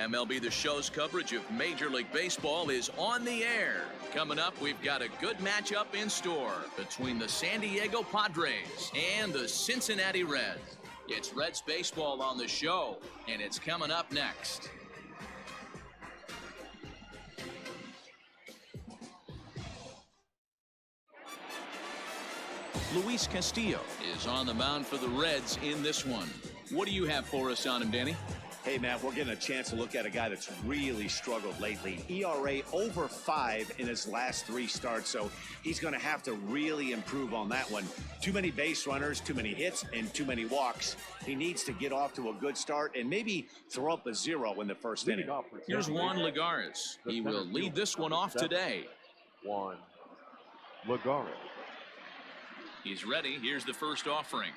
MLB The Show's coverage of Major League Baseball is on the air. Coming up, we've got a good matchup in store between the San Diego Padres and the Cincinnati Reds. It's Reds baseball on the show, and it's coming up next. Luis Castillo is on the mound for the Reds in this one. What do you have for us on him, Danny? Hey, Matt, we're getting a chance to look at a guy that's really struggled lately. ERA over 5 in his last 3 starts, so he's going to have to really improve on that one. Too many base runners, too many hits, and too many walks. He needs to get off to a good start and maybe throw up a 0 in the first inning. Here's Juan Lagares. He will lead this one off today. Juan Lagares. He's ready. Here's the first offering.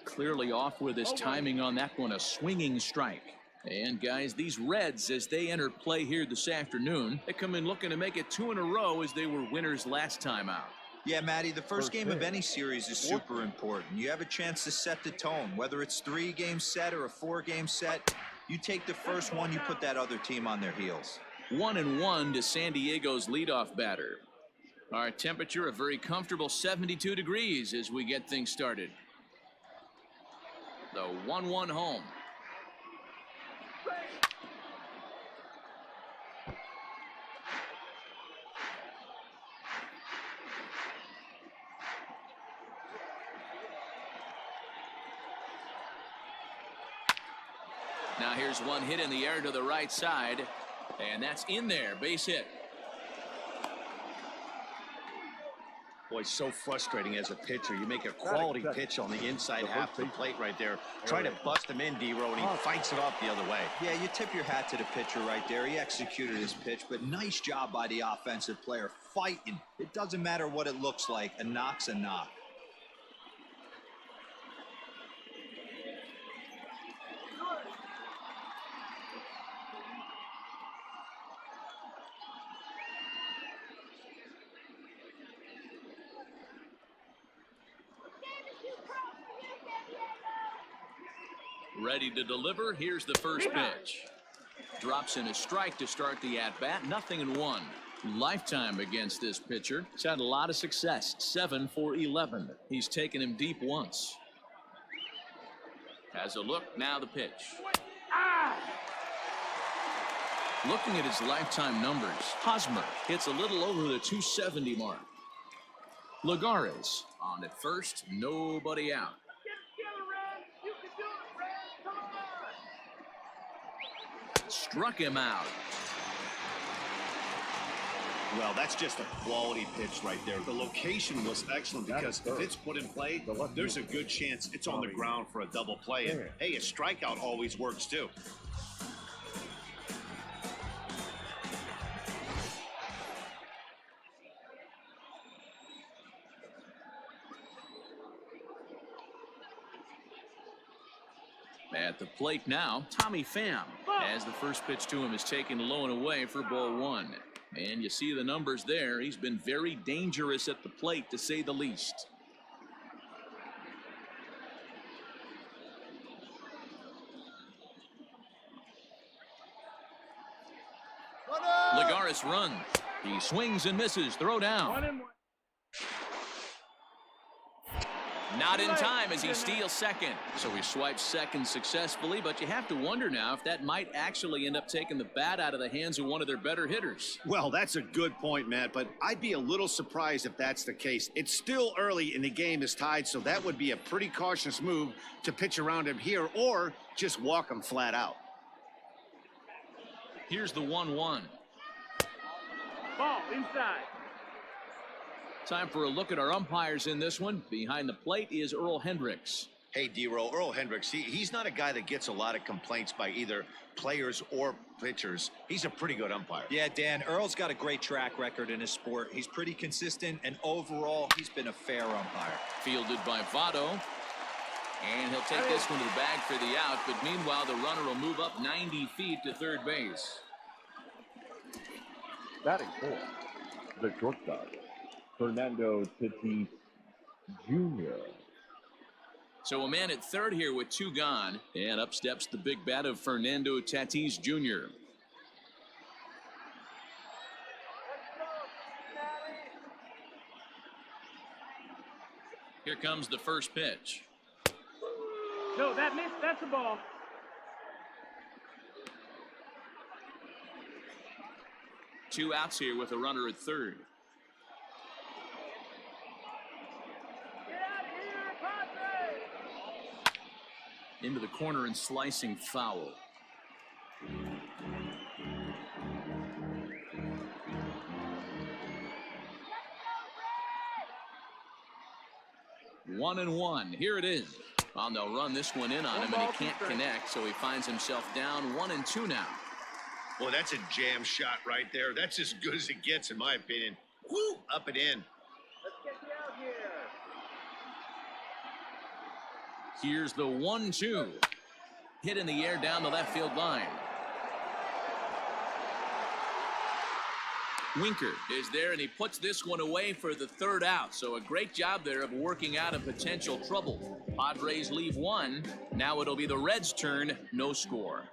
Clearly off with his timing on that one, a swinging strike. And guys, these Reds, as they enter play here this afternoon, they come in looking to make it 2 in a row as they were winners last time out. Yeah, Matty, the first game of any series is super important. You have a chance to set the tone, whether it's 3-game set or a 4-game set. You take the first one, you put that other team on their heels. 1-1 to San Diego's leadoff batter. Our temperature a very comfortable 72 degrees as we get things started. The 1-1 home. Now here's one hit in the air to the right side, and that's in there, base hit. Boy, so frustrating as a pitcher. You make a quality pitch on the inside half of the plate right there. Try to bust him in, D-Row, and he fights it off the other way. Yeah, you tip your hat to the pitcher right there. He executed his pitch, but nice job by the offensive player fighting. It doesn't matter what it looks like. A knock's a knock. Ready to deliver. Here's the first pitch. Drops in a strike to start the at-bat. 0-1. Lifetime against this pitcher. He's had a lot of success. 7 for 11. He's taken him deep once. Has a look. Now the pitch. Looking at his lifetime numbers, Hosmer hits a little over the 270 mark. Lagares on at first. Nobody out. Struck him out. Well, that's just a quality pitch right there. The location was excellent because if it's put in play, there's a good chance it's on the ground for a double play. And hey, a strikeout always works too. At the plate now, Tommy Pham, as the first pitch to him is taken low and away for ball 1. And you see the numbers there. He's been very dangerous at the plate, to say the least. Lagares runs. He swings and misses. Throw down. Not in time as he steals second. So he swipes second successfully, but you have to wonder now if that might actually end up taking the bat out of the hands of one of their better hitters. Well, that's a good point, Matt, but I'd be a little surprised if that's the case. It's still early and the game is tied, so that would be a pretty cautious move to pitch around him here or just walk him flat out. Here's the 1-1. Ball inside. Time for a look at our umpires in this one. Behind the plate is Earl Hendricks. Hey, D-Row, Earl Hendricks, he's not a guy that gets a lot of complaints by either players or pitchers. He's a pretty good umpire. Yeah, Dan, Earl's got a great track record in his sport. He's pretty consistent, and overall, he's been a fair umpire. Fielded by Votto. And he'll take this one to the bag for the out, but meanwhile, the runner will move up 90 feet to third base. Batting fourth, the shortstop, Fernando Tatis Jr. So a man at third here with 2 gone, and up steps the big bat of Fernando Tatis Jr. Here comes the first pitch. No, that missed. That's a ball. Two outs here with a runner at third. Get out of here, Padres! Into the corner and slicing foul. One and one. Here it is. Well, they'll run this one in on him, and he can't connect, so he finds himself down 1-2 now. Well, that's a jam shot right there. That's as good as it gets, in my opinion. Woo! Up and in. Let's get you out here. Here's the 1-2. Hit in the air down the left field line. Winker is there, and he puts this one away for the third out. So a great job there of working out a potential trouble. Padres leave one. Now it'll be the Reds' turn. No score.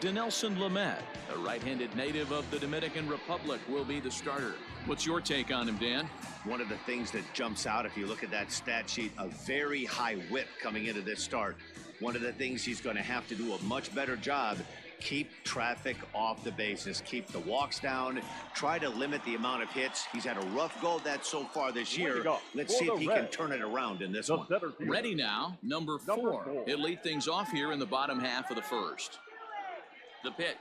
Dinelson Lamet, a right-handed native of the Dominican Republic, will be the starter. What's your take on him, Dan? One of the things that jumps out, if you look at that stat sheet, a very high whip coming into this start. One of the things he's going to have to do a much better job, keep traffic off the bases, keep the walks down, try to limit the amount of hits. He's had a rough go of that so far this year. Let's see if he can turn it around in this one. Ready now, number four. He'll lead things off here in the bottom half of the first. The pitch.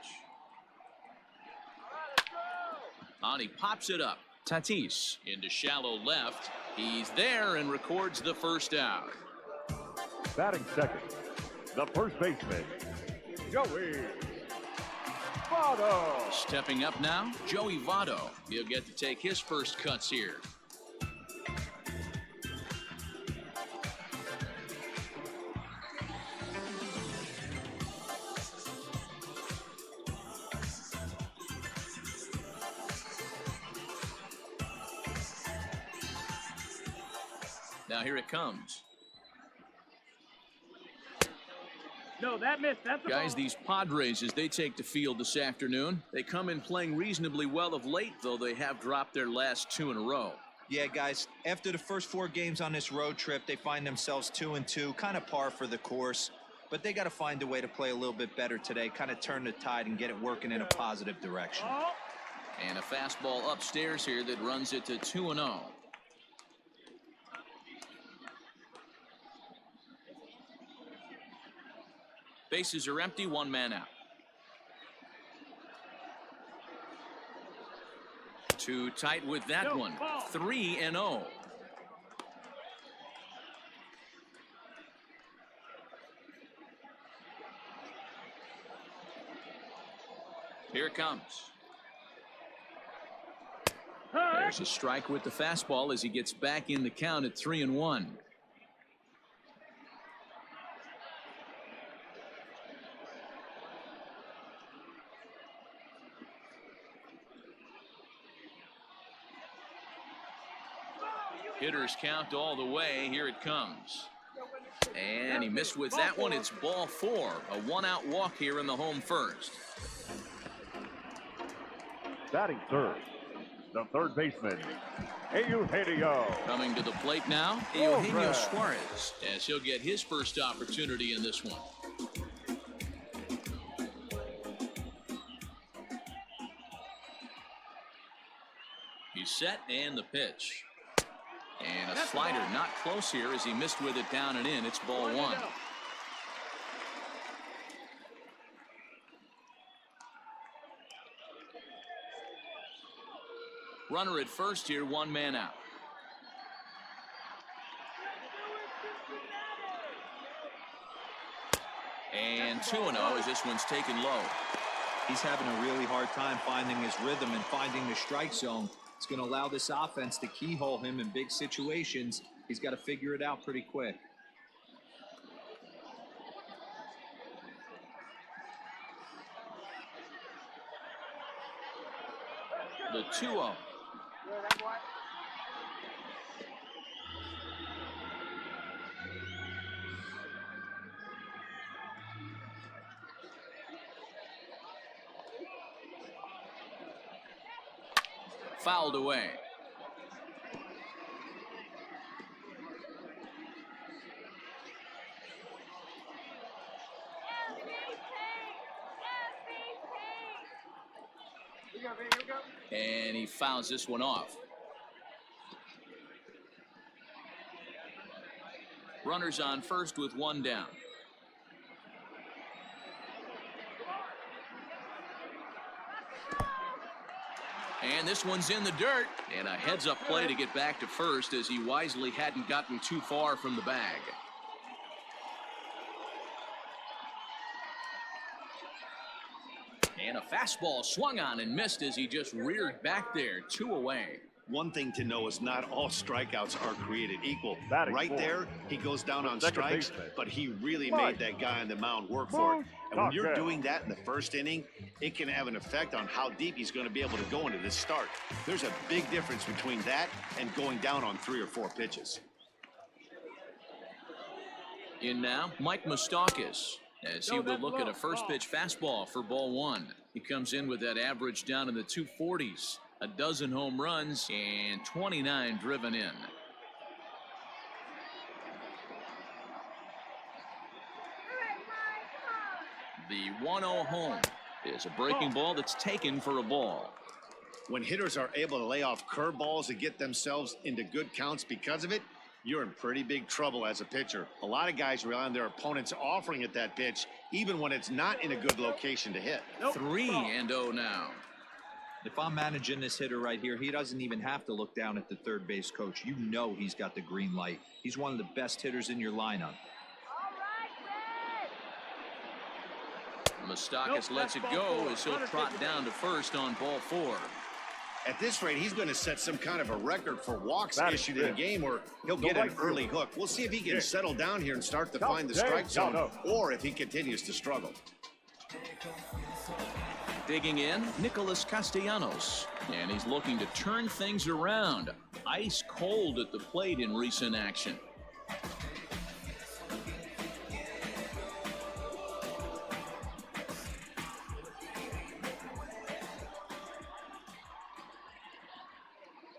On, he pops it up. Tatis into shallow left. He's there and records the first out. Batting second, the first baseman, Joey Votto. Stepping up now, Joey Votto. He'll get to take his first cuts here. Now here it comes. No, that missed. That's a Guys, ball. these Padres, as they take the field this afternoon, they come in playing reasonably well of late, though they have dropped their last 2 in a row. Yeah, guys, after the first 4 games on this road trip, they find themselves 2-2, kind of par for the course. But they got to find a way to play a little bit better today, kind of turn the tide and get it working in a positive direction. Oh. And a fastball upstairs here that runs it to 2-0. Bases are empty, 1 man out. 2 tight with that one. 3-0. Here it comes. There's a strike with the fastball as he gets back in the count at 3-1. Hitters count all the way. Here it comes. And he missed with that one. It's ball 4. A 1-out walk here in the home first. Batting third, the third baseman, Eugenio. Coming to the plate now, Eugenio Suarez, as he'll get his first opportunity in this one. He's set, and the pitch. And a slider not close here as he missed with it down and in. It's ball 1. Runner at first here, 1 man out. And 2-0 as this one's taken low. He's having a really hard time finding his rhythm and finding the strike zone. It's going to allow this offense to keyhole him in big situations. He's got to figure it out pretty quick. The 2-0. Fouled away. And he fouls this one off. Runners on first with one down. And this one's in the dirt. And a heads-up play to get back to first as he wisely hadn't gotten too far from the bag. And a fastball swung on and missed as he just reared back there. 2 away. One thing to know is not all strikeouts are created equal. Batting Right fourth. there, he goes down on Second strikes, baseman. but he really Mike. made that guy on the mound work for it. And when you're Cocktail. doing that in the first inning, it can have an effect on how deep he's going to be able to go into this start. There's a big difference between that and going down on 3 or 4 pitches. In now, Mike Moustakas, as he will look at a first pitch fastball for ball 1. He comes in with that average down in the 240s. A dozen home runs and 29 driven in. The 1-0 home is a breaking ball that's taken for a ball. When hitters are able to lay off curveballs and get themselves into good counts because of it, you're in pretty big trouble as a pitcher. A lot of guys rely on their opponents offering at that pitch, even when it's not in a good location to hit. 3-0 now. If I'm managing this hitter right here, he doesn't even have to look down at the third base coach. You know he's got the green light. He's one of the best hitters in your lineup. Moustakas lets it go as he'll trot down to first on ball 4. At this rate, he's going to set some kind of a record for walks That issued is in a it. game where he'll No get an right early field. hook. We'll see if he can Yeah. settle down here and start to Count find the Dave. strike zone, No. or if he continues to struggle. Digging in, Nicholas Castellanos. And he's looking to turn things around. Ice cold at the plate in recent action.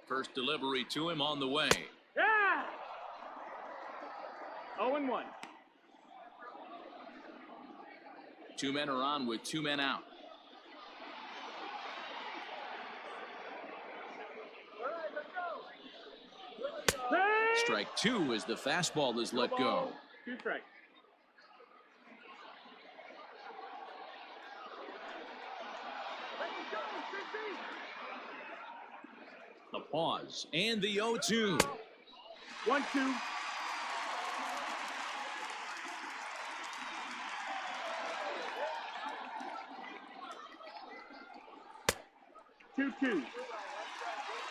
First delivery to him on the way. Yeah! 0-1. 2 men are on with 2 men out. Strike 2 as the fastball is let go. 2 strikes. The pause and the 0-2. 1-2.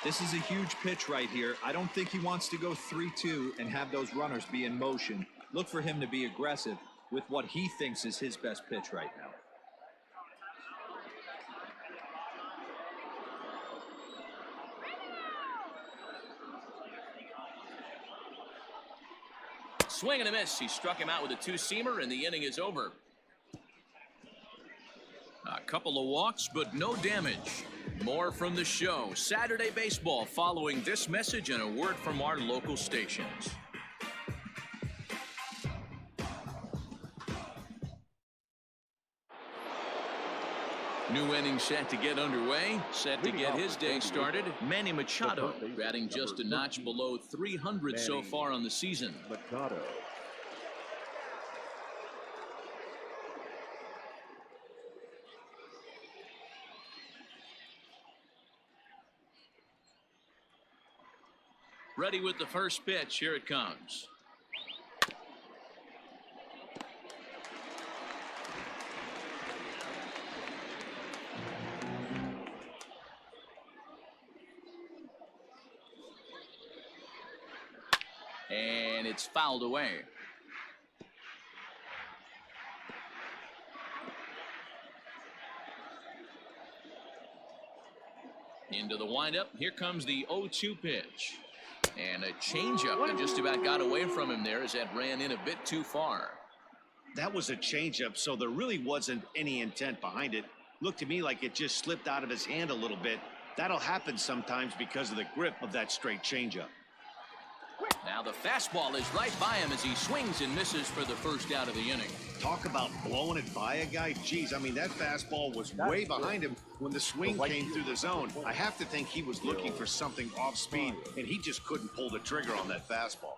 This is a huge pitch right here. I don't think he wants to go 3-2 and have those runners be in motion. Look for him to be aggressive with what he thinks is his best pitch right now. Swing and a miss. He struck him out with a 2-seamer, and the inning is over. A couple of walks, but no damage. More from the show. Saturday Baseball following this message and a word from our local stations. New inning set to get underway. Set to get his day started. Manny Machado batting just a notch below 300 so far on the season. Machado. Ready with the first pitch. Here it comes. And it's fouled away. Into the windup. Here comes the 0-2 pitch. And a changeup that just about got away from him there as that ran in a bit too far. That was a changeup, so there really wasn't any intent behind it. Looked to me like it just slipped out of his hand a little bit. That'll happen sometimes because of the grip of that straight changeup. Now the fastball is right by him as he swings and misses for the first out of the inning. Talk about blowing it by a guy. Geez, I mean, that fastball was way behind him when the swing came through the zone. I have to think he was looking for something off speed, and he just couldn't pull the trigger on that fastball.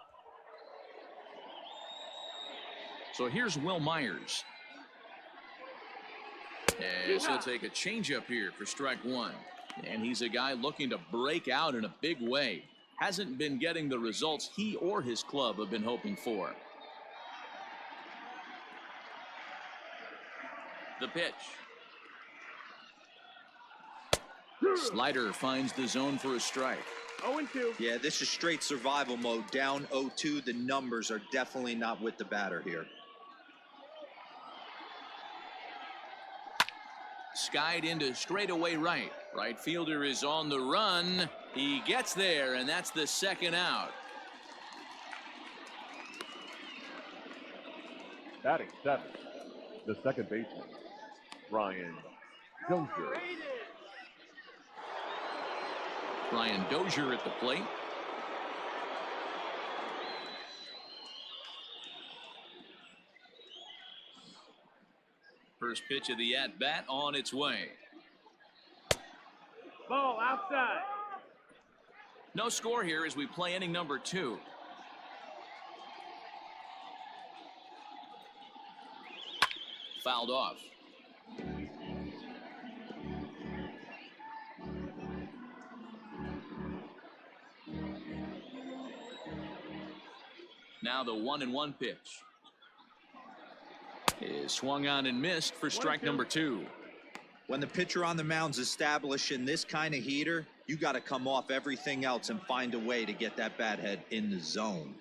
So here's Will Myers. As he'll take a changeup here for strike one. And he's a guy looking to break out in a big way. Hasn't been getting the results he or his club have been hoping for. The pitch. Slider finds the zone for a strike. 0-2. Yeah, this is straight survival mode. Down 0-2. The numbers are definitely not with the batter here. Skied into straightaway right. Right fielder is on the run. He gets there, and that's the second out. Batting seventh, the second baseman, Ryan Dozier. Ryan Dozier at the plate. First pitch of the at-bat on its way. Ball outside. No score here as we play inning number 2. Fouled off. Now the 1-1 pitch is swung on and missed for strike number 2. When the pitcher on the mound's establishing this kind of heater, you got to come off everything else and find a way to get that bat head in the zone.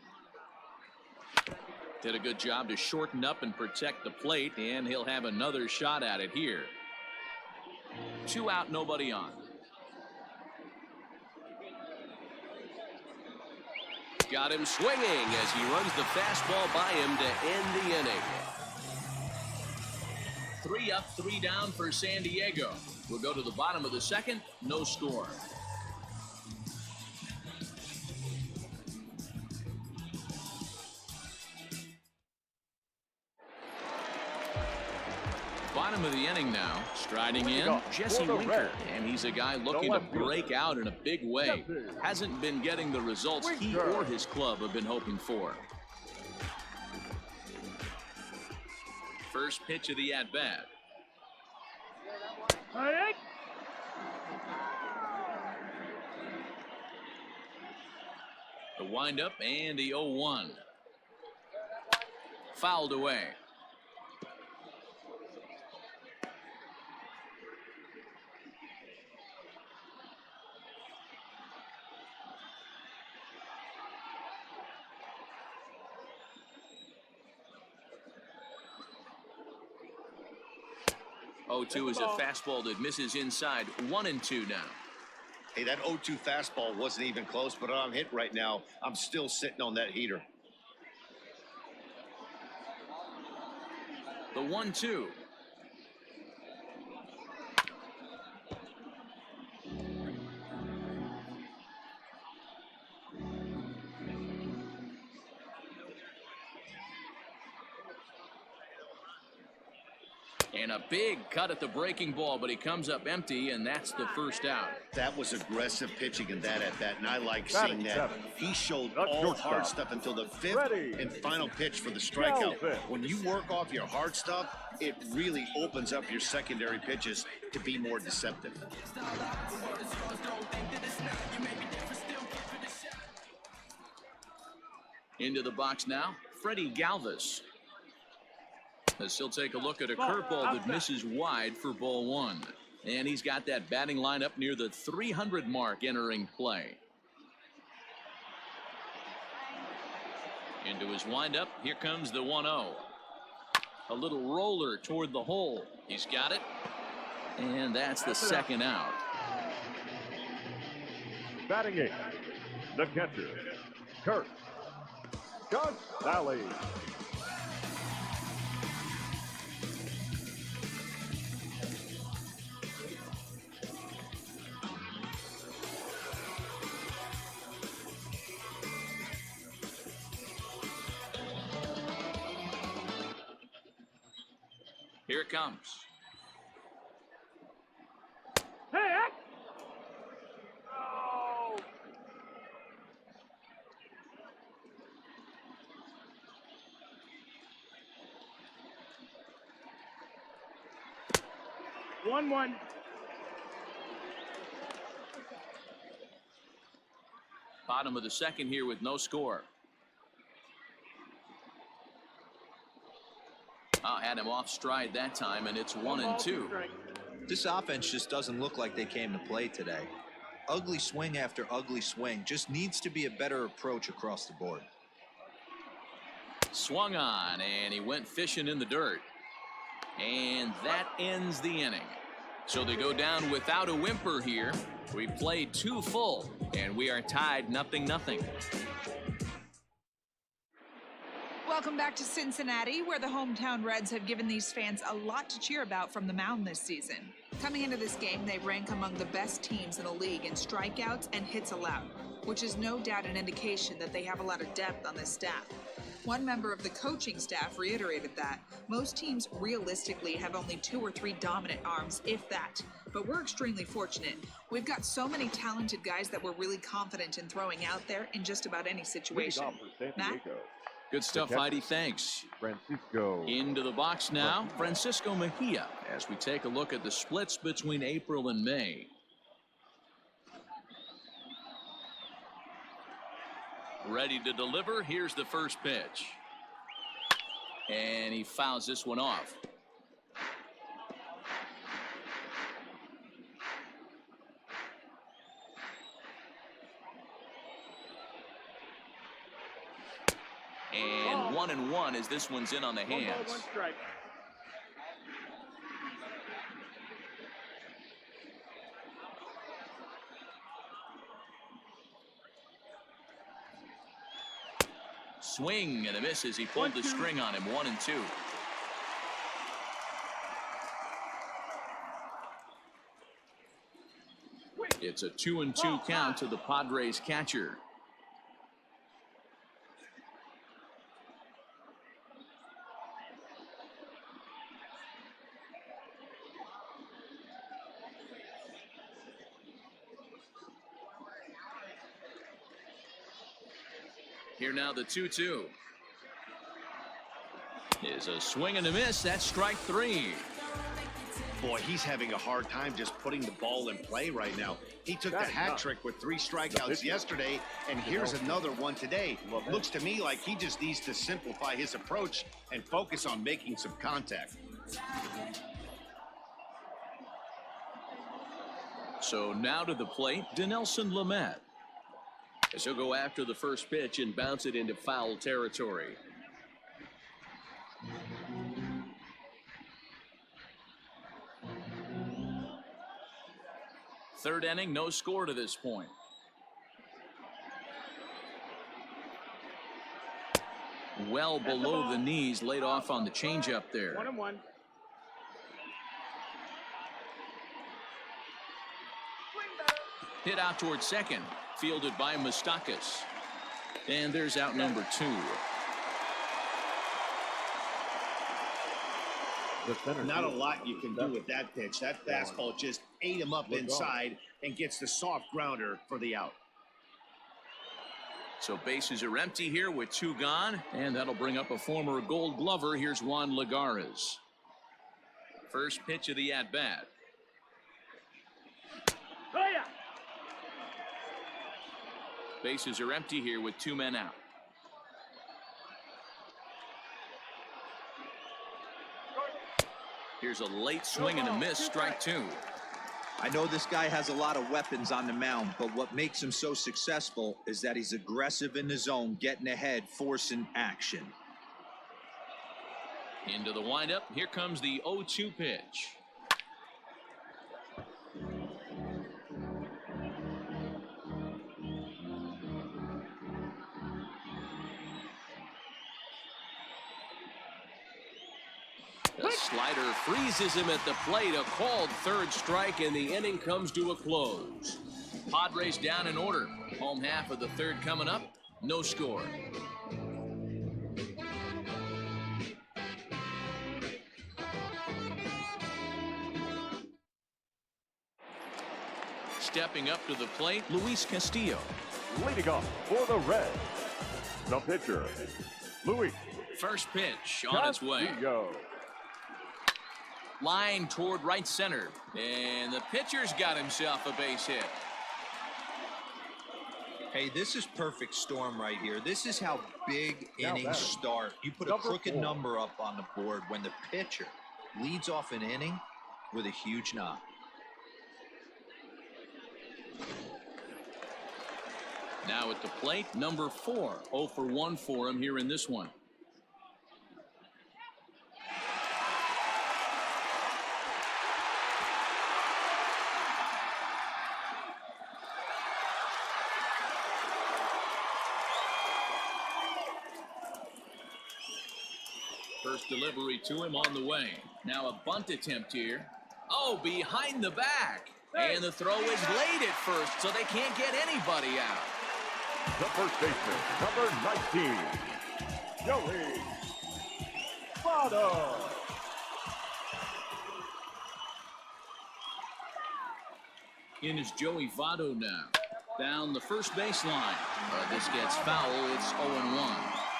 Did a good job to shorten up and protect the plate, and he'll have another shot at it here. 2 out, nobody on. Got him swinging as he runs the fastball by him to end the inning. 3 up, 3 down for San Diego. We'll go to the bottom of the second. No score. Bottom of the inning now. Striding in, Jesse Winker. And he's a guy looking to break out in a big way. Hasn't been getting the results he or his club have been hoping for. First pitch of the at-bat. The windup and the 0-1. Fouled away. Is a fastball that misses inside. 1-2 now. Hey, that 0-2 fastball wasn't even close, but I'm hit right now. I'm still sitting on that heater. The 1-2. And a big cut at the breaking ball, but he comes up empty, and that's the first out. That was aggressive pitching in that at-bat, and I like seeing that. He showed all hard stuff until the 5th and final pitch for the strikeout. When you work off your hard stuff, it really opens up your secondary pitches to be more deceptive. Into the box now, Freddie Galvis. As he'll take a look at a curveball that misses wide for ball 1. And he's got that batting line up near the 300 mark entering play. Into his windup, here comes the 1-0. A little roller toward the hole. He's got it. And that's the second out. Batting 8th, the catcher, Kurt Gonzalez. Here it comes. Hey, X! Oh! One. Bottom of the second here with no score. Had him off stride that time, and it's 1-2. This offense just doesn't look like they came to play today. Ugly swing after ugly swing. Just needs to be a better approach across the board. Swung on, and he went fishing in the dirt. And that ends the inning. So they go down without a whimper here. We've played 2 full, and we are tied 0-0. Welcome back to Cincinnati, where the hometown Reds have given these fans a lot to cheer about from the mound this season. Coming into this game, they rank among the best teams in the league in strikeouts and hits allowed, which is no doubt an indication that they have a lot of depth on this staff. One member of the coaching staff reiterated that most teams realistically have only 2 or 3 dominant arms, if that. But we're extremely fortunate. We've got so many talented guys that we're really confident in throwing out there in just about any situation. Matt? Good stuff, Heidi. Thanks. Francisco. Into the box now, Francisco Mejia, as we take a look at the splits between April and May. Ready to deliver. Here's the first pitch. And he fouls this one off. And 1-1 as this one's in on the hands. 1 ball, 1 strike. Swing and a miss as he pulled the string on him. 1-2. It's a 2-2 count to the Padres catcher. Here now the 2-2. Is a swing and a miss. That's strike 3. Boy, he's having a hard time just putting the ball in play right now. He took the hat trick with 3 strikeouts yesterday, and here's another one today. Looks to me like he just needs to simplify his approach and focus on making some contact. So now to the plate, Dinelson Lamet. As he'll go after the first pitch and bounce it into foul territory. Third inning, no score to this point. Well below the knees, laid off on the changeup there. 1-1. Hit out towards second, fielded by Moustakas. And there's out number 2. Not a lot you can do with that pitch. That fastball just ate him up inside and gets the soft grounder for the out. So bases are empty here with 2 gone, and that'll bring up a former Gold Glover. Here's Juan Lagares. First pitch of the at-bat. Oh, yeah. Bases are empty here with 2 men out. Here's a late swing and a miss, strike 2. I know this guy has a lot of weapons on the mound, but what makes him so successful is that he's aggressive in the zone, getting ahead, forcing action. Into the windup. Here comes the 0-2 pitch. The slider freezes him at the plate. A called third strike, and the inning comes to a close. Padres down in order. Home half of the third coming up. No score. Stepping up to the plate, Luis Castillo. Leading off for the Reds, the pitcher, Luis. First pitch on its way. Castillo. Line toward right center. And the pitcher's got himself a base hit. Hey, this is perfect storm right here. This is how big innings start. You put a crooked number up on the board when the pitcher leads off an inning with a huge knock. Now at the plate, number 4. 0 for 1 for him here in this one. First delivery to him on the way. Now a bunt attempt here. Oh, behind the back. And the throw is late at first, so they can't get anybody out. The first baseman, number 19, Joey Votto. In is Joey Votto now. Down the first baseline. This gets foul. It's 0-1.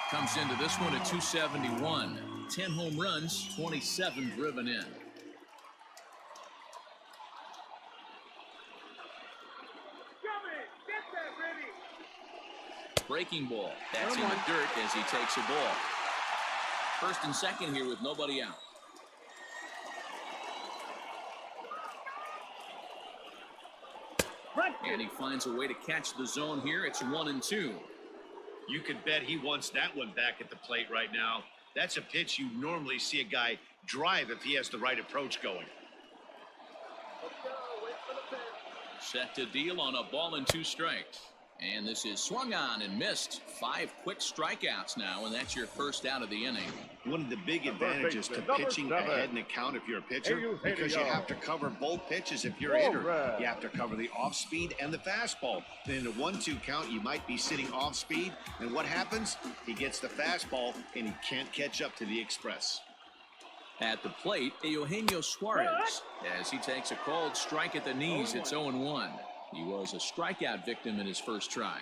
Comes into this one at 271. 10 home runs, 27 driven in. Breaking ball. That's in the dirt as he takes a ball. First and second here with nobody out. And he finds a way to catch the zone here. It's 1-2. You could bet he wants that one back at the plate right now. That's a pitch you normally see a guy drive if he has the right approach going. Set to deal on a ball and 2 strikes. And this is swung on and missed. 5 quick strikeouts now, and that's your first out of the inning. One of the big advantages to pitching ahead in the count if you're a pitcher, because you have to cover both pitches if you're a hitter. You have to cover the off-speed and the fastball. Then in a 1-2 count, you might be sitting off-speed, and what happens? He gets the fastball, and he can't catch up to the express. At the plate, Eugenio Suarez, as he takes a called strike at the knees. It's 0-1. He was a strikeout victim in his first try.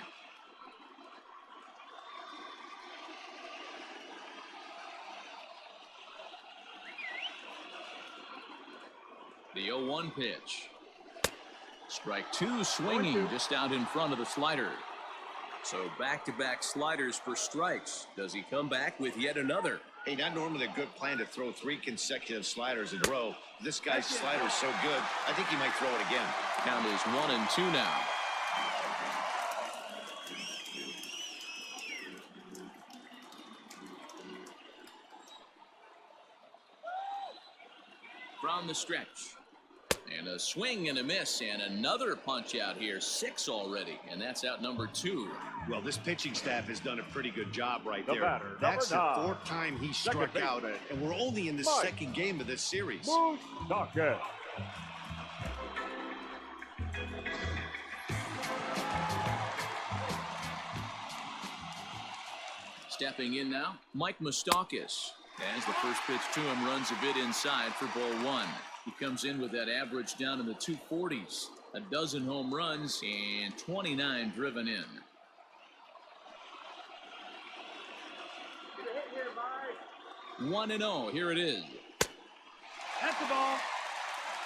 The 0-1 pitch. Strike 2 swinging just out in front of the slider. So back-to-back sliders for strikes. Does he come back with yet another? Hey, not normally a good plan to throw 3 consecutive sliders in a row. This guy's slider is so good, I think he might throw it again. Count is 1-2 now. From the stretch. And a swing and a miss, and another punch out here. 6 already, and that's out number 2. Well, this pitching staff has done a pretty good job right there. Batter, that's the number 4th time he struck out, and we're only in the second game of this series. Moustakas. Stepping in now, Mike Moustakas. As the first pitch to him runs a bit inside for ball 1. He comes in with that average down in the 240s. A dozen home runs and 29 driven in. Here, 1-0. Here it is. That's the ball.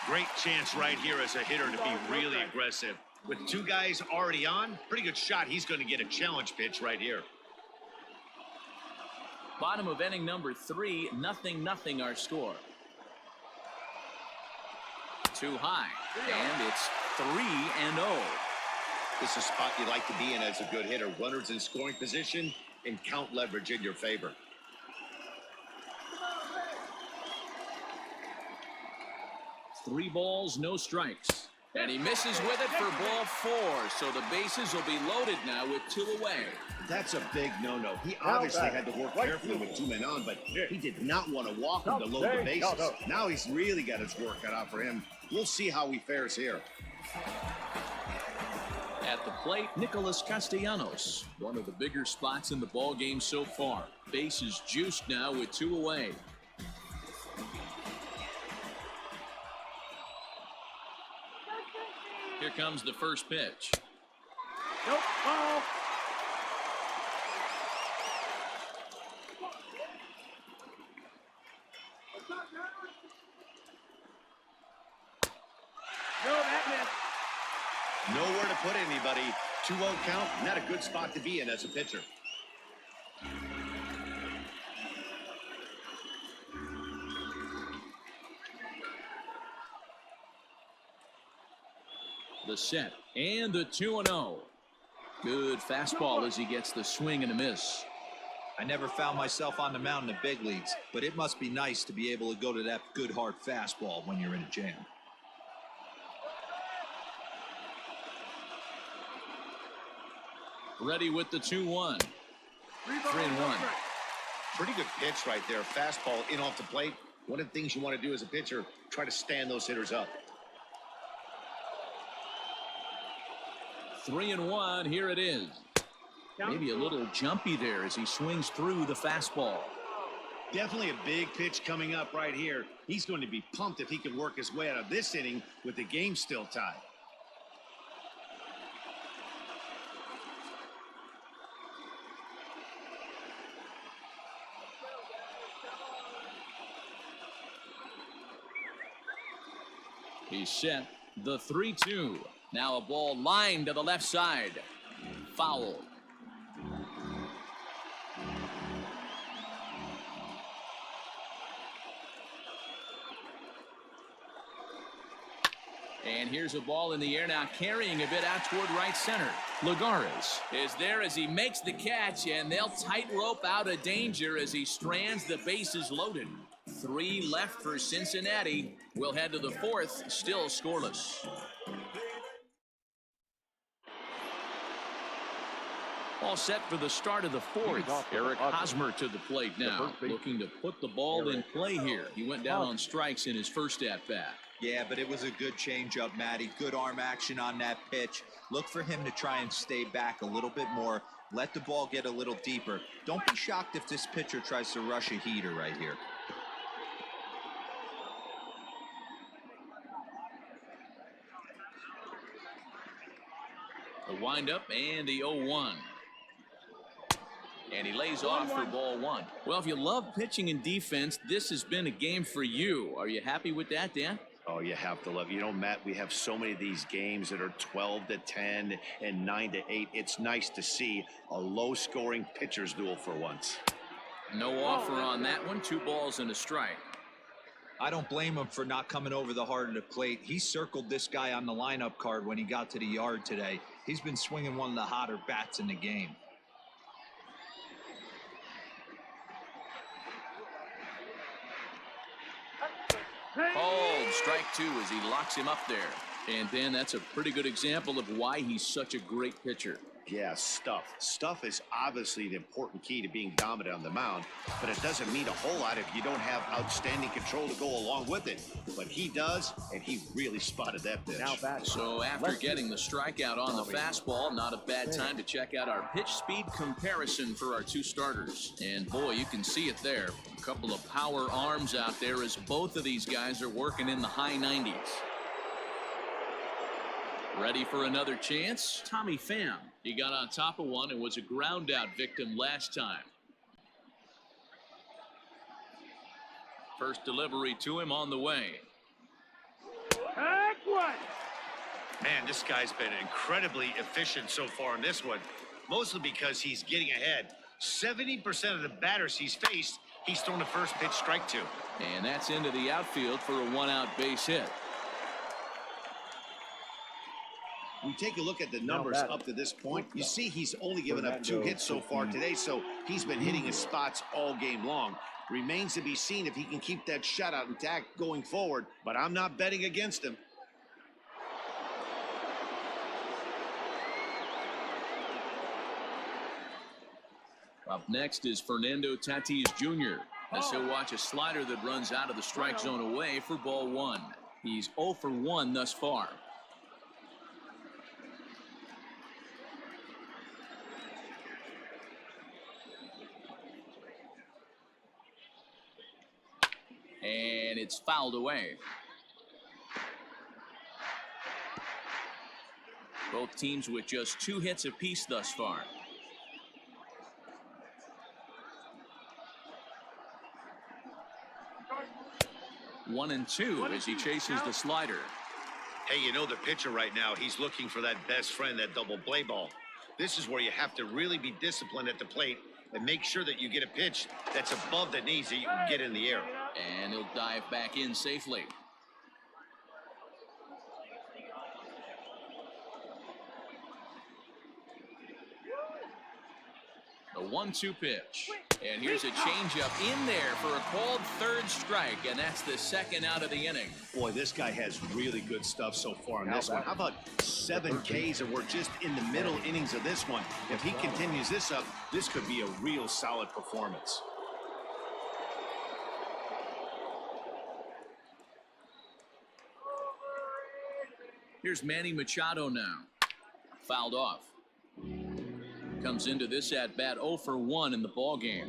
Great chance right here as a hitter to be really aggressive. With 2 guys already on, pretty good shot. He's going to get a challenge pitch right here. Bottom of inning number 3, 0-0 our score. Too high, and it's 3-0. This is a spot you like to be in as a good hitter. Runners in scoring position and count leverage in your favor. Three balls, no strikes. And he misses with it for ball 4. So the bases will be loaded now with 2 away. That's a big no-no. He obviously had to work carefully with 2 men on, but he did not want to walk him to load the bases. Now he's really got his work cut out for him. We'll see how he fares here. At the plate, Nicholas Castellanos, one of the bigger spots in the ball game so far. Bases juiced now with 2 away. Here comes the first pitch. Nope, ball. No, that missed. Nowhere to put anybody. 2-0 count, not a good spot to be in as a pitcher. The set and the 2-0. Good fastball as he gets the swing and a miss. I never found myself on the mound in the big leagues, but it must be nice to be able to go to that good hard fastball when you're in a jam. Ready with the 2-1. 3-1. Pretty good pitch right there. Fastball in off the plate. One of the things you want to do as a pitcher, try to stand those hitters up. 3-1. Here it is. Maybe a little jumpy there as he swings through the fastball. Definitely a big pitch coming up right here. He's going to be pumped if he can work his way out of this inning with the game still tied. He's set. The 3-2. Now a ball lined to the left side. Foul. And here's a ball in the air now, carrying a bit out toward right center. Lagares is there as he makes the catch, and they'll tightrope out of danger as he strands the bases loaded. 3 left for Cincinnati. We'll head to the 4th, still scoreless. All set for the start of the 4th. Eric Hosmer to the plate now, looking to put the ball in play here. He went down on strikes in his first at-bat. Yeah, but it was a good changeup, Matty. Good arm action on that pitch. Look for him to try and stay back a little bit more. Let the ball get a little deeper. Don't be shocked if this pitcher tries to rush a heater right here. The windup and the 0-1. And he lays off for ball 1. Well, if you love pitching and defense, this has been a game for you. Are you happy with that, Dan? Oh, you have to love it. You know, Matt, we have so many of these games that are 12-10 and 9-8. It's nice to see a low-scoring pitcher's duel for once. No offer on that one. 2 balls and a strike. I don't blame him for not coming over the heart of the plate. He circled this guy on the lineup card when he got to the yard today. He's been swinging one of the hotter bats in the game. Called strike 2 as he locks him up there. And then that's a pretty good example of why he's such a great pitcher. Yeah, stuff. Stuff is obviously the important key to being dominant on the mound, but it doesn't mean a whole lot if you don't have outstanding control to go along with it. But he does, and he really spotted that pitch. So after getting the strikeout on the fastball, not a bad time to check out our pitch speed comparison for our 2 starters. And boy, you can see it there. A couple of power arms out there as both of these guys are working in the high 90s. Ready for another chance? Tommy Pham. He got on top of one and was a ground out victim last time. First delivery to him on the way. Heck what? Man, this guy's been incredibly efficient so far in this one, mostly because he's getting ahead. 70% of the batters he's faced, he's thrown the first pitch strike to. And that's into the outfield for a 1-out base hit. We take a look at the numbers up to this point. You see he's only given up 2 hits so far today, so he's been hitting his spots all game long. Remains to be seen if he can keep that shutout intact going forward, but I'm not betting against him. Up next is Fernando Tatis Jr. as he'll watch a slider that runs out of the strike zone away for ball 1. He's 0 for 1 thus far. And it's fouled away. Both teams with just 2 hits apiece thus far. 1-2 as he chases the slider. Hey, you know the pitcher right now, he's looking for that best friend, that double play ball. This is where you have to really be disciplined at the plate and make sure that you get a pitch that's above the knees that you can get in the air. And he'll dive back in safely. A 1-2 pitch. And here's a changeup in there for a called 3rd strike, and that's the 2nd out of the inning. Boy, this guy has really good stuff so far on this one. How about 7 Ks, and we're just in the middle innings of this one. If he continues this up, this could be a real solid performance. Here's Manny Machado now. Fouled off. Comes into this at bat 0 for 1 in the ball game.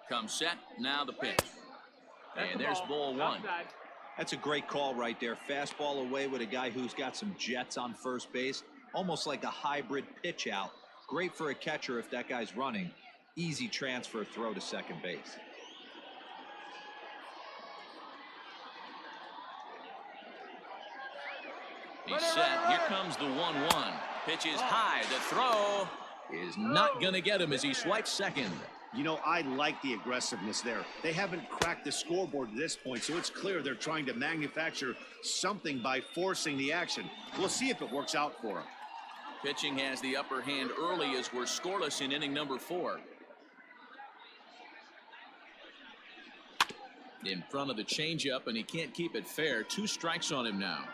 Comes set, now the pitch. And there's ball 1. That's a great call right there. Fastball away with a guy who's got some jets on first base. Almost like a hybrid pitch out. Great for a catcher if that guy's running. Easy transfer throw to second base. He's set. Here comes the 1-1. Pitch is high. The throw is not going to get him as he swipes second. You know, I like the aggressiveness there. They haven't cracked the scoreboard at this point, so it's clear they're trying to manufacture something by forcing the action. We'll see if it works out for them. Pitching has the upper hand early as we're scoreless in inning number 4. In front of the changeup, and he can't keep it fair. 2 strikes on him now.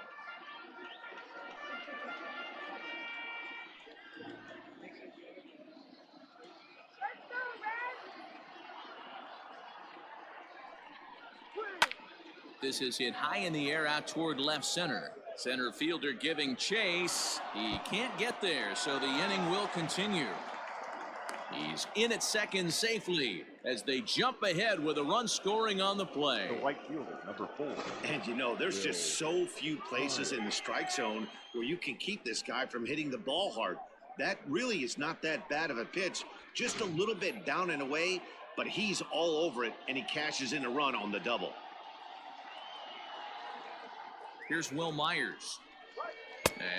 This is hit high in the air out toward left center. Center fielder giving chase. He can't get there, so the inning will continue. He's in at second safely as they jump ahead with a run scoring on the play. The right fielder, number 4. And you know, there's just so few places in the strike zone where you can keep this guy from hitting the ball hard. That really is not that bad of a pitch. Just a little bit down and away, but he's all over it, and he cashes in a run on the double. Here's Will Myers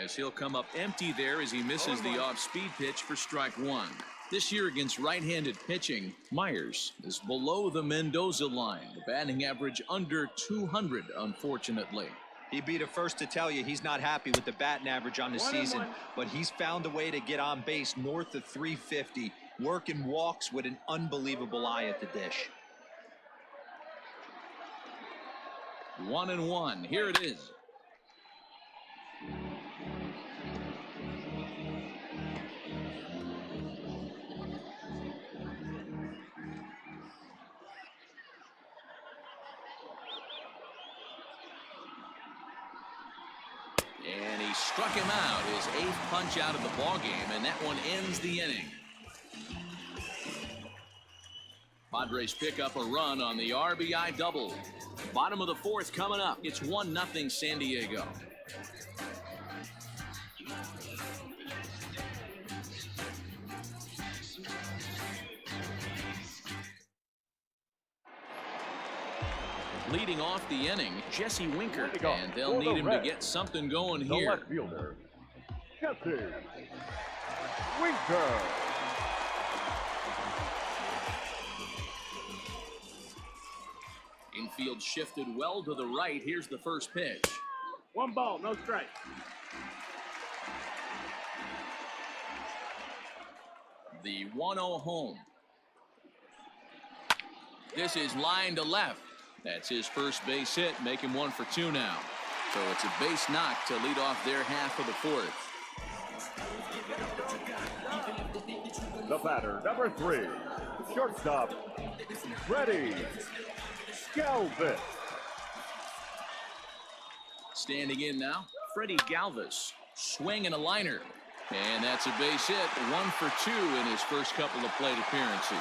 as he'll come up empty there as he misses the off-speed pitch for strike 1. This year against right-handed pitching, Myers is below the Mendoza line. The batting average under 200, unfortunately. He'd be the first to tell you he's not happy with the batting average on the season, but he's found a way to get on base north of 350, working walks with an unbelievable eye at the dish. 1-1. Here it is. And he struck him out, his 8th punch out of the ball game, and that one ends the inning. Padres pick up a run on the RBI double. Bottom of the 4th coming up. It's 1-0 San Diego. Leading off the inning, Jesse Winker, and they'll need him to get something going The here. left fielder, Jesse Winker. Infield shifted well to the right. Here's the first pitch. 1 ball, no strike. The 1-0 home. This is line to left. That's his first base hit, making 1 for 2 now. So it's a base knock to lead off their half of the fourth. The batter, number 3, shortstop, Freddie Galvis. Standing in now, Freddie Galvis. Swing and a liner. And that's a base hit. 1 for 2 in his first couple of plate appearances.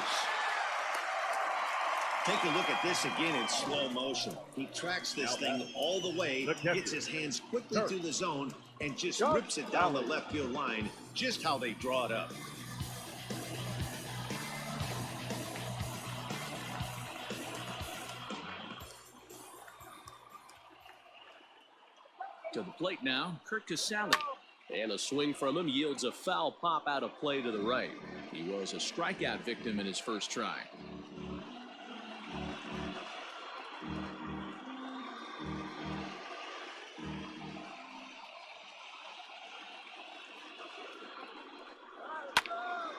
Take a look at this again in slow motion. He tracks this thing all the way, gets his hands quickly through the zone, and just rips it down the left field line, just how they draw it up. To the plate now, Kurt Casale. And a swing from him yields a foul pop out of play to the right. He was a strikeout victim in his first try.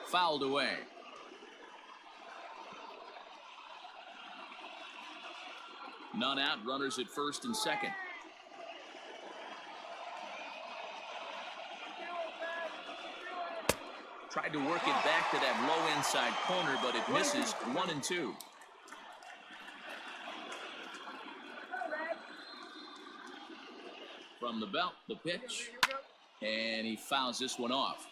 Fouled away. None out, runners at first and second. Tried to work it back to that low inside corner, but it misses. 1-2. From the belt, the pitch. And he fouls this one off.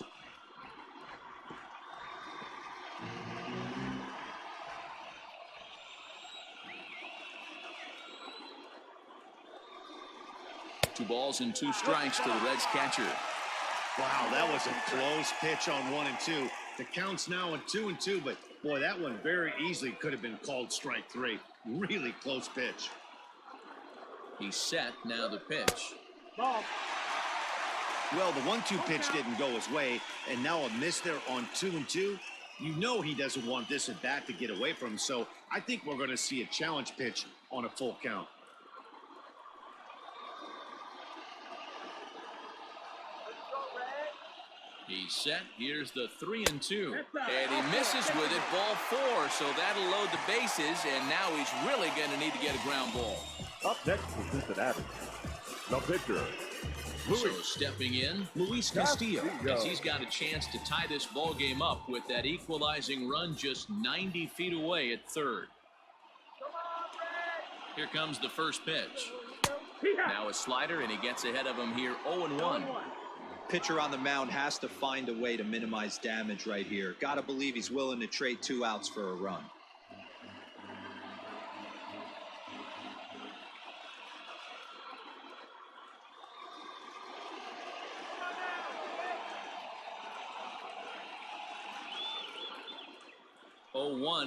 Two balls and 2 strikes to the Reds catcher. Wow, that was a close pitch on 1 and 2. The count's now at 2 and 2, but boy, that one very easily could have been called strike 3. Really close pitch. He's set, now the pitch. Ball. Well, the 1-2 pitch didn't go his way, and now a miss there on 2 and 2. You know he doesn't want this at bat to get away from him, so I think we're going to see a challenge pitch on a full count. He's set. Here's the 3-2. And he misses with it. Ball 4. So that'll load the bases. And now he's really going to need to get a ground ball. Up next for Cincinnati, the pitcher, So stepping in, Luis Castillo, as he's got a chance to tie this ball game up with that equalizing run just 90 feet away at third. Here comes the first pitch. Now a slider, and he gets ahead of him here 0-1. Pitcher on the mound has to find a way to minimize damage right here. Got to believe he's willing to trade 2 outs for a run.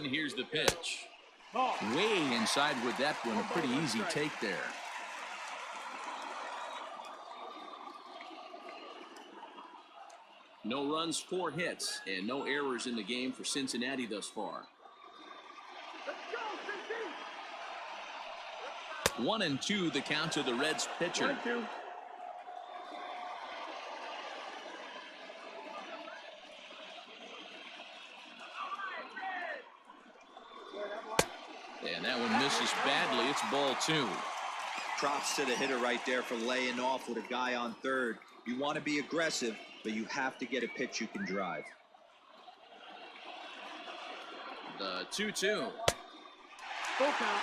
Here's the pitch. Way inside with that one. A pretty easy take there. No runs, 4 hits, and no errors in the game for Cincinnati thus far. 1-2 the count to the Reds pitcher. 1-2. And that one misses badly. It's ball 2. Props to the hitter right there for laying off with a guy on third. You want to be aggressive, but you have to get a pitch you can drive. The 2-2. Full count.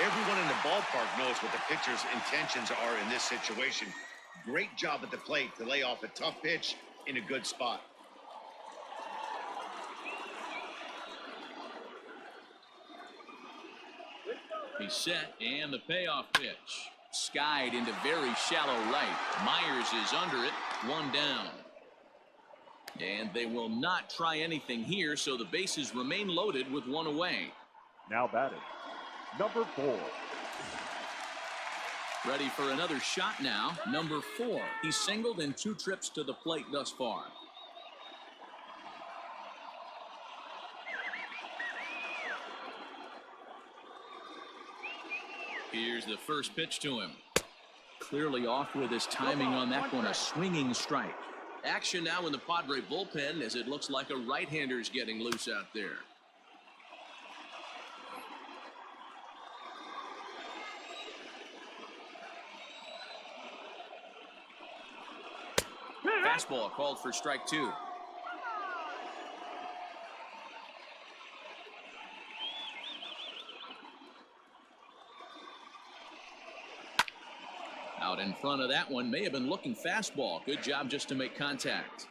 Everyone in the ballpark knows what the pitcher's intentions are in this situation. Great job at the plate to lay off a tough pitch in a good spot. He's set, and the payoff pitch. Skied into very shallow right. Myers is under it. 1 down. And they will not try anything here, so the bases remain loaded with 1 away. now batting, number 4. Ready for another shot now. Number 4. He's singled in 2 trips to the plate thus far. Here's the first pitch to him. Clearly off with his timing on that one. A swinging strike. Action now in the Padre bullpen as it looks like a right-hander's getting loose out there. fastball called for strike 2. Out in front of that one, may have been looking fastball. Good job just to make contact.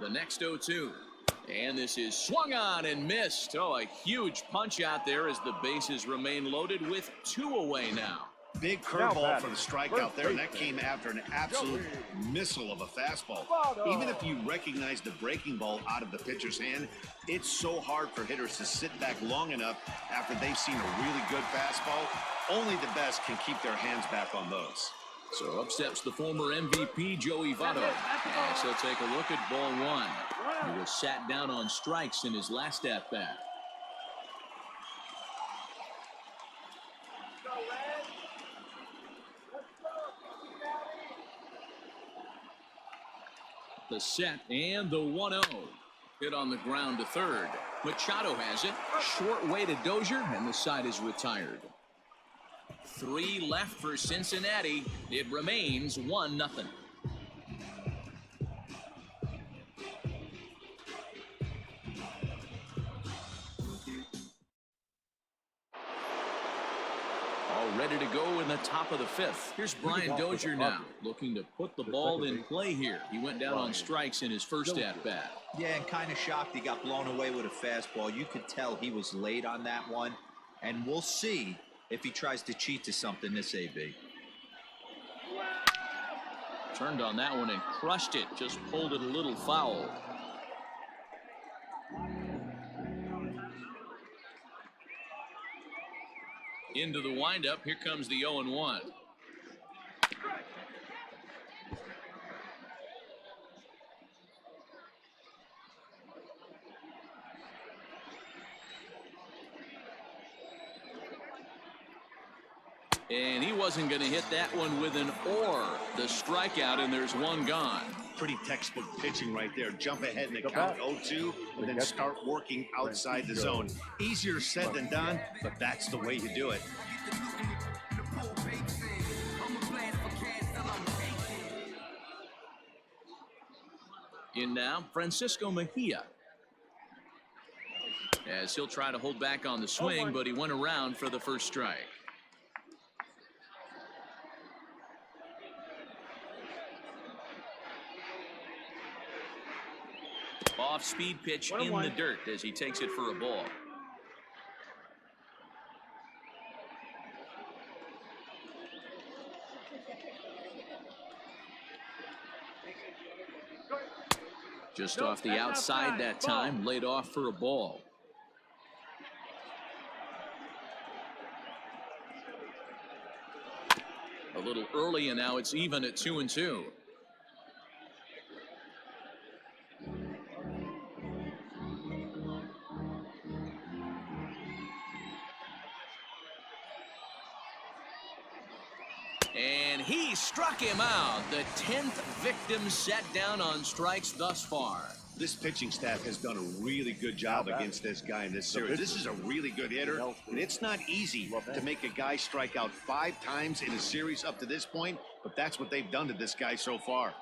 The next 0-2. And this is swung on and missed. Oh, a huge punch out there as the bases remain loaded with 2 away now. Big curveball for the strikeout there, and that came after an absolute missile of a fastball. Even if you recognize the breaking ball out of the pitcher's hand, it's so hard for hitters to sit back long enough after they've seen a really good fastball. Only the best can keep their hands back on those. So up steps the former MVP, Joey Votto. As he'll take a look at ball 1. He was sat down on strikes in his last at-bat. The set and the 1-0. Hit on the ground to third. Machado has it. Short way to Dozier, and the side is retired. 3 left for Cincinnati. It remains 1-0. All ready to go in the top of the 5th. Here's Brian Dozier now, looking to put the ball in play here. He went down on strikes in his first at-bat. Yeah, and kind of shocked he got blown away with a fastball. You could tell he was late on that one, and we'll see if he tries to cheat to something this AB. Turned on that one and crushed it. Just pulled it a little foul. Into the windup. Here comes the 0-1. And he wasn't going to hit that one with an or. The strikeout, and there's one gone. Pretty textbook pitching right there. Jump ahead in the count 0-2 and then start working outside the zone. Easier said than done, but that's the way you do it. In now, Francisco Mejia. As he'll try to hold back on the swing, but he went around for the first strike. Off-speed pitch in the dirt as he takes it for a ball. Just off the outside that time, laid off for a ball. A little early, and now it's even at 2-2. And he struck him out. The 10th victim set down on strikes thus far. This pitching staff has done a really good job against this guy in this series. This is a really good hitter, and it's not easy to make a guy strike out 5 times in a series up to this point, but that's what they've done to this guy so far.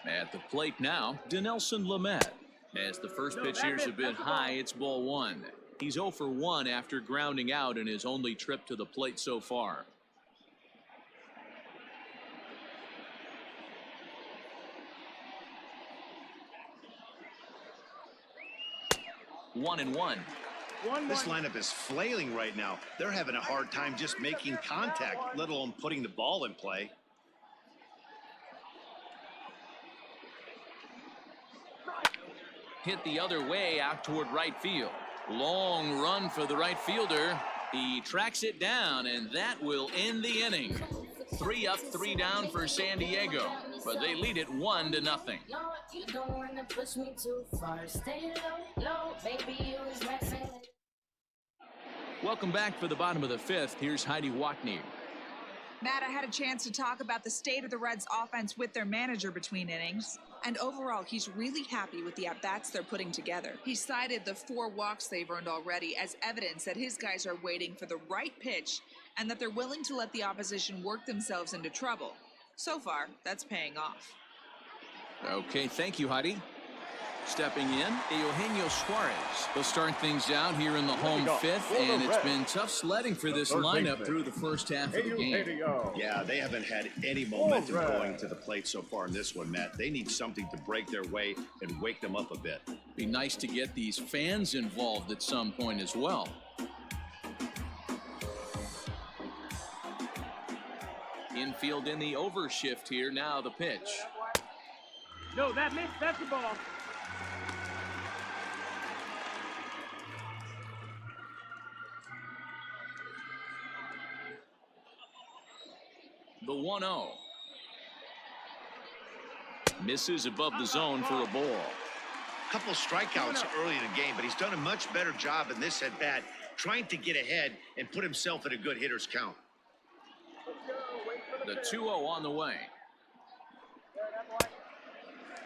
At the plate now, Dinelson Lamet. As the first pitch here's a bit high, it's ball 1. He's 0 for 1 after grounding out in his only trip to the plate so far. One and one. This lineup is flailing right now. They're having a hard time just making contact, let alone putting the ball in play. Hit the other way out toward right field. Long run for the right fielder. He tracks it down, and that will end the inning. 3 up, 3 down for San Diego, but they lead it 1-0. Welcome back for the bottom of the 5th. Here's Heidi Wackney. Matt, I had a chance to talk about the state of the Reds offense with their manager between innings. And overall, he's really happy with the at-bats they're putting together. He cited the 4 walks they've earned already as evidence that his guys are waiting for the right pitch and that they're willing to let the opposition work themselves into trouble. So far, that's paying off. Okay, thank you, Heidi. Stepping in, Eugenio Suarez. They'll start things out here in the home 5th, and it's been tough sledding for this lineup through the first half of the game. Yeah, they haven't had any momentum going to the plate so far in this one, Matt. They need something to break their way and wake them up a bit. Be nice to get these fans involved at some point as well. Infield in the overshift here. Now the pitch. No, that missed. That's the ball. The 1-0. Misses above the zone for a ball. Couple strikeouts early in the game, but he's done a much better job in this at-bat, trying to get ahead and put himself in a good hitter's count. The 2-0 on the way.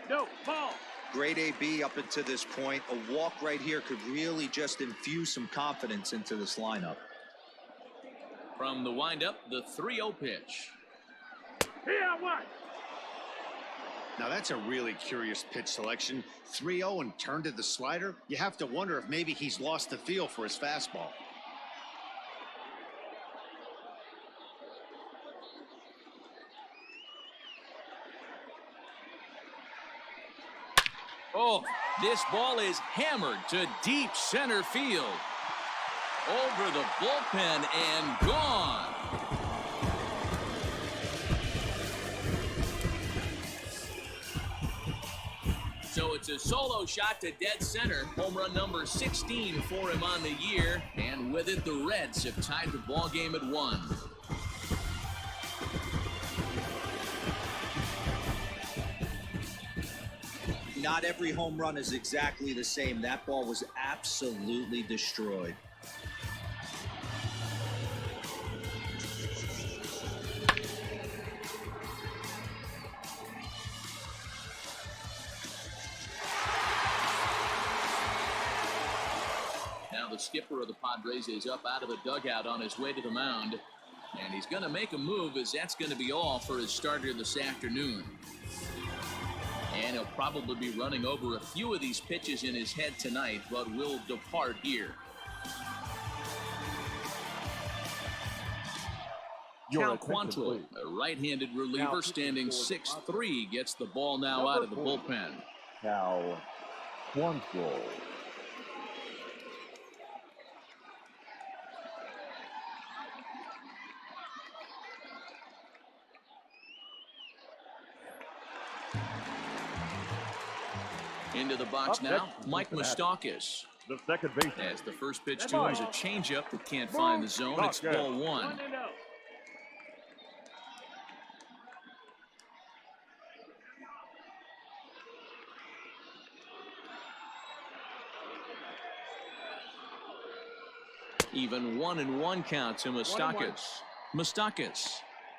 No, ball. Great AB up until this point. A walk right here could really just infuse some confidence into this lineup. From the windup, the 3-0 pitch. Here, what? Now that's a really curious pitch selection. 3-0 and turned to the slider. You have to wonder if maybe he's lost the feel for his fastball. Oh, this ball is hammered to deep center field. Over the bullpen and gone. So it's a solo shot to dead center. Home run number 16 for him on the year. And with it, the Reds have tied the ball game at 1. Not every home run is exactly the same. That ball was absolutely destroyed. Now the skipper of the Padres is up out of the dugout on his way to the mound. And he's going to make a move, as that's going to be all for his starter this afternoon. And he'll probably be running over a few of these pitches in his head tonight, but will depart here. Cal Quantrill, a right-handed reliever standing 6'3", gets the ball now out of the bullpen. Cal Quantrill. Into the box now, Mike Moustakas. The second baseman. As the first pitch to him is a changeup that can't find the zone. It's ball 1. Even 1-1 count to Moustakas. Moustakas,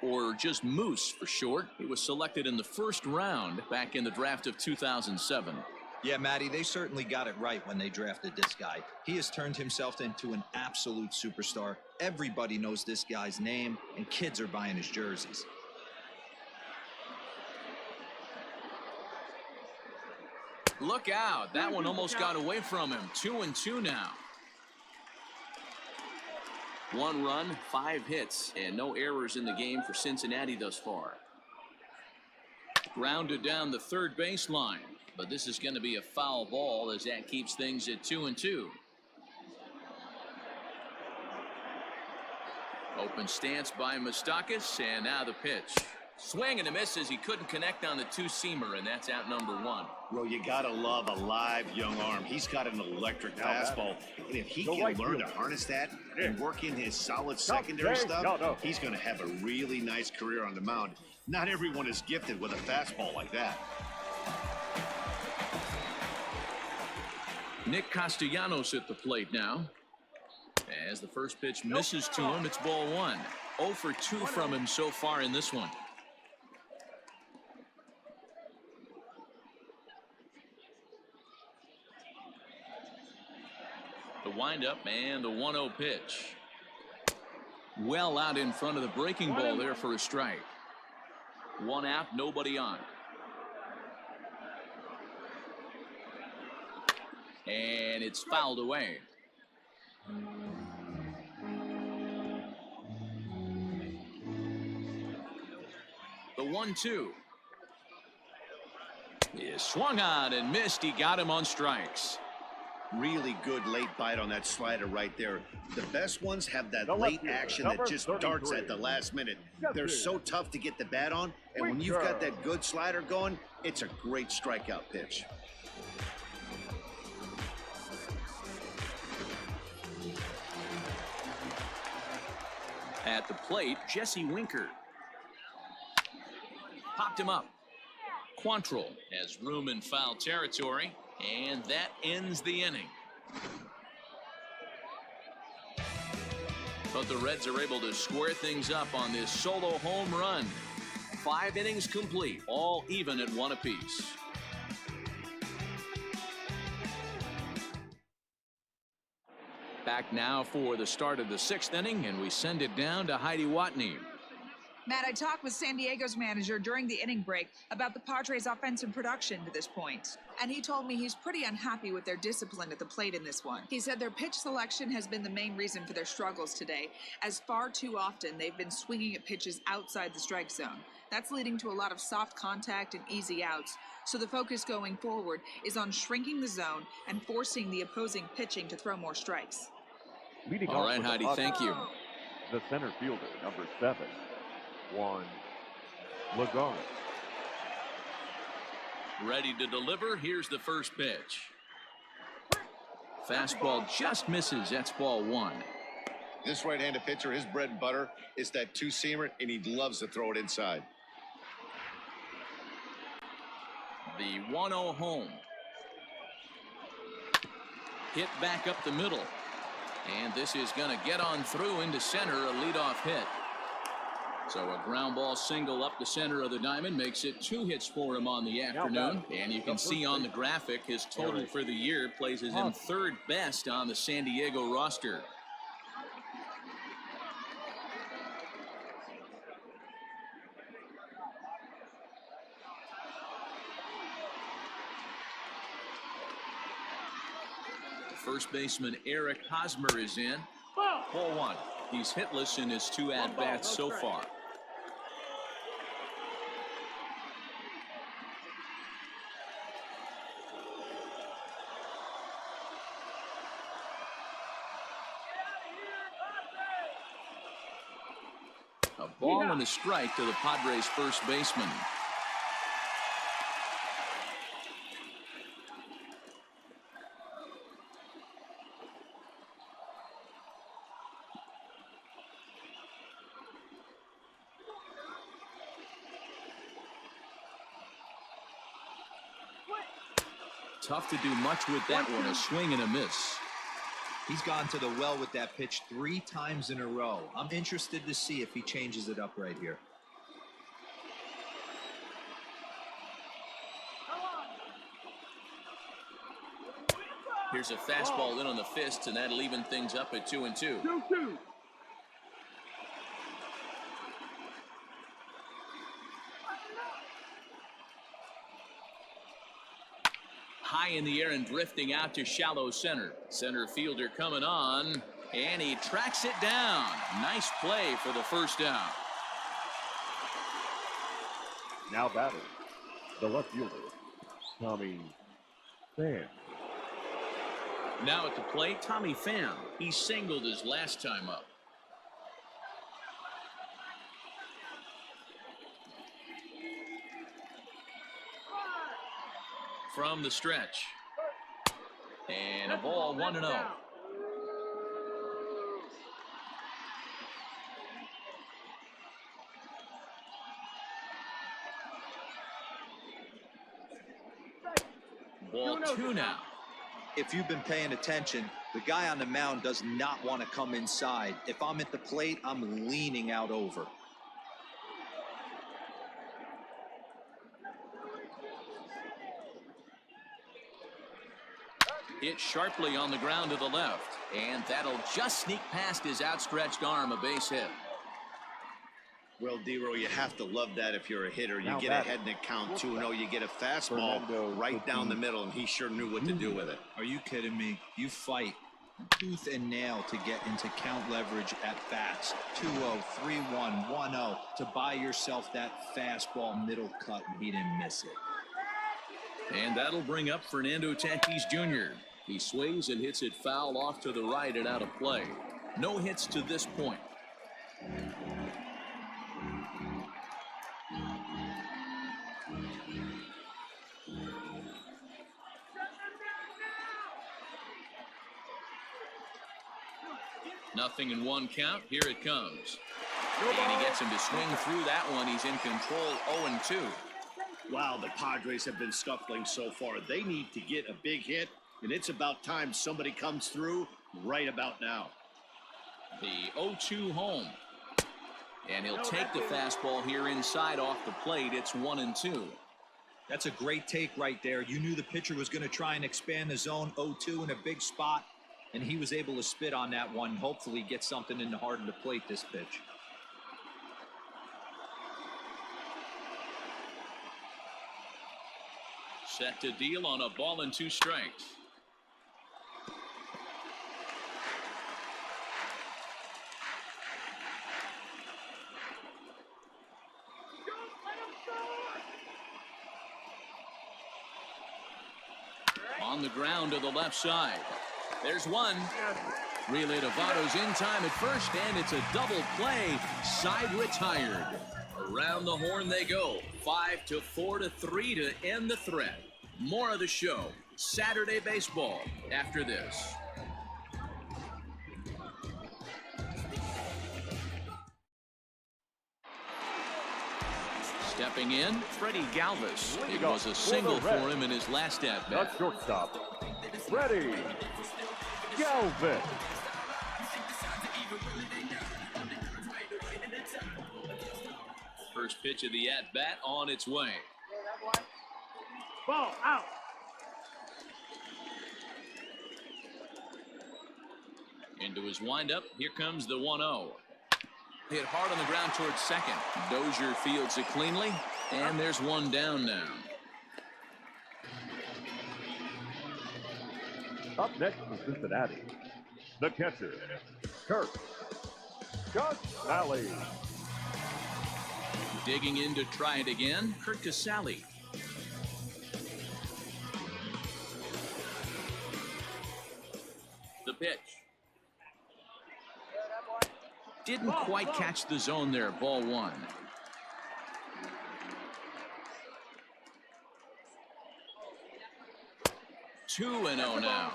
or just Moose for short. He was selected in the first round back in the draft of 2007. Yeah, Matty, they certainly got it right when they drafted this guy. He has turned himself into an absolute superstar. Everybody knows this guy's name, and kids are buying his jerseys. Look out. That one almost got away from him. 2-2 now. 1 run, 5 hits, and no errors in the game for Cincinnati thus far. Grounded down the third baseline, but this is going to be a foul ball as that keeps things at 2-2. Open stance by Moustakas, and now the pitch. Swing and a miss as he couldn't connect on the two-seamer, and that's out number 1. Well, you got to love a live young arm. He's got an electric fastball, and if he can learn to harness that and work in his solid secondary stuff, he's going to have a really nice career on the mound. Not everyone is gifted with a fastball like that. Nick Castellanos at the plate now. As the first pitch misses to him, it's ball 1. 0 for 2 from him so far in this one. The windup and the 1-0 pitch. Well out in front of the breaking ball there for a strike. 1 out, nobody on. And it's fouled away. The 1-2 is swung on and missed. He got him on strikes. Really good late bite on that slider right there. The best ones have that The late left fielder, action that number just 33. darts at the last minute. They're so tough to get the bat on, and when you've Winker. got that good slider going, it's a great strikeout pitch. At the plate, Jesse Winker. Popped him up. Quantrill has room in foul territory, and that ends the inning. But the Reds are able to square things up on this solo home run. 5 innings complete, all even at 1 apiece. Back now for the start of the 6th inning, and we send it down to Heidi Watney. Matt, I talked with San Diego's manager during the inning break about the Padres' offensive production to this point, and he told me he's pretty unhappy with their discipline at the plate in this one. He said their pitch selection has been the main reason for their struggles today, as far too often they've been swinging at pitches outside the strike zone. That's leading to a lot of soft contact and easy outs, so the focus going forward is on shrinking the zone and forcing the opposing pitching to throw more strikes. Leading All off right, with the Heidi, Padres, thank you. The center fielder, number 7, Juan Lagares. Ready to deliver. Here's the first pitch. Fastball just misses. That's ball 1. This right-handed pitcher, his bread and butter is that two-seamer, and he loves to throw it inside. The 1-0 home. Hit back up the middle. And this is going to get on through into center, a leadoff hit. So a ground ball single up the center of the diamond makes it 2 hits for him on the afternoon. And you can see on the graphic his total for the year places him 3rd best on the San Diego roster. First baseman Eric Hosmer is in. Ball 1. He's hitless in his 2 at-bats so far. A ball and a strike to the Padres' first baseman. Tough to do much with that one. A swing and a miss. He's gone to the well with that pitch 3 times in a row. I'm interested to see if he changes it up right here. Here's a fastball in on the fist, and that'll even things up at 2-2. 2-2. High in the air and drifting out to shallow center. Center fielder coming on, and he tracks it down. Nice play for the first down. Now batting, the left fielder, Tommy Pham. Now at the plate, Tommy Pham. He singled his last time up. From the stretch. And a ball 1-0. Ball 2 now. If you've been paying attention, the guy on the mound does not want to come inside. If I'm at the plate, I'm leaning out over. Hit sharply on the ground to the left, and that'll just sneak past his outstretched arm, a base hit. Well, D-Row, you have to love that if you're a hitter. You Now get ahead in the count 2-0, you get a fastball right down the middle, and he sure knew what to do with it. Are you kidding me? You fight tooth and nail to get into count leverage at bats. 2-0, 3-1, 1-0 to buy yourself that fastball middle cut, and he didn't miss it. And that'll bring up Fernando Tatis Jr. He sways and hits it foul off to the right and out of play. No hits to this point. Nothing in one count. Here it comes. And he gets him to swing through that one. He's in control, 0-2. Wow, the Padres have been scuffling so far. They need to get a big hit, and it's about time somebody comes through right about now. The 0-2 home. And he'll take the fastball here inside off the plate. It's 1-2. That's a great take right there. You knew the pitcher was going to try and expand the zone. 0-2 in a big spot, and he was able to spit on that one. Hopefully get something in the heart of the plate this pitch. Set to deal on a ball and 2 strikes. On the ground to the left side. There's one. Relay to Votto's in time at first, and it's a double play. Side retired. Around the horn they go. 5-4-3 to end the threat. More of the show. Saturday baseball after this. Stepping in, Freddie Galvis. It was a single for him in his last at-bat. The shortstop, Freddie Galvis. First pitch of the at-bat on its way. Ball out. Into his windup. Here comes the 1-0. Hit hard on the ground towards second. Dozier fields it cleanly, and there's one down now. Up next for Cincinnati, the catcher, Kurt Casale. Digging in to try it again, Kurt Casale. The pitch. Didn't quite catch the zone there, ball 1. Two and 0 now.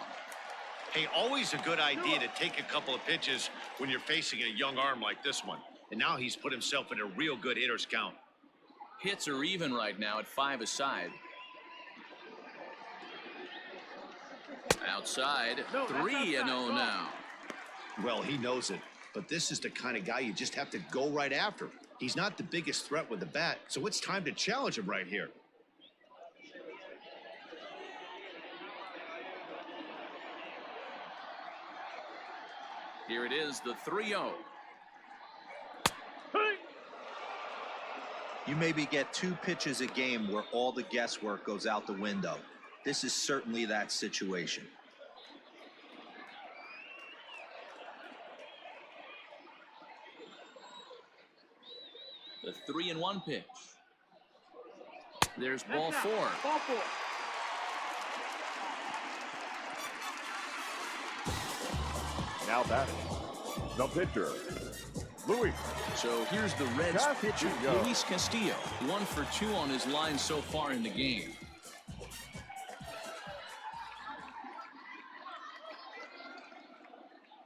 Hey, always a good idea to take a couple of pitches when you're facing a young arm like this one. And now he's put himself in a real good hitter's count. Hits are even right now at 5 aside. Outside, 3-0 now. Well, he knows it, but this is the kind of guy you just have to go right after. He's not the biggest threat with the bat, so it's time to challenge him right here. Here it is, the 3-0. You maybe get 2 pitches a game where all the guesswork goes out the window. This is certainly that situation. The 3-1 pitch. There's ball 4. Ball 4. Now batting, the pitcher, Luis. So here's the Reds pitcher, Castillo. Luis Castillo. 1 for 2 on his line so far in the game.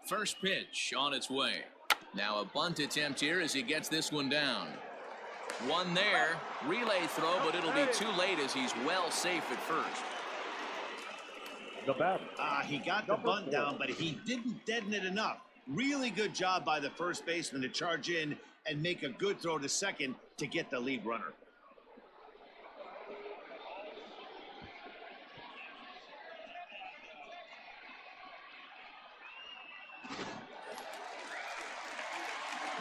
First pitch on its way. Now a bunt attempt here as he gets this one down. One there. Relay throw, but it'll be too late as he's well safe at first. The batter, He got the bunt down, but he didn't deaden it enough. Really good job by the first baseman to charge in and make a good throw to second to get the lead runner.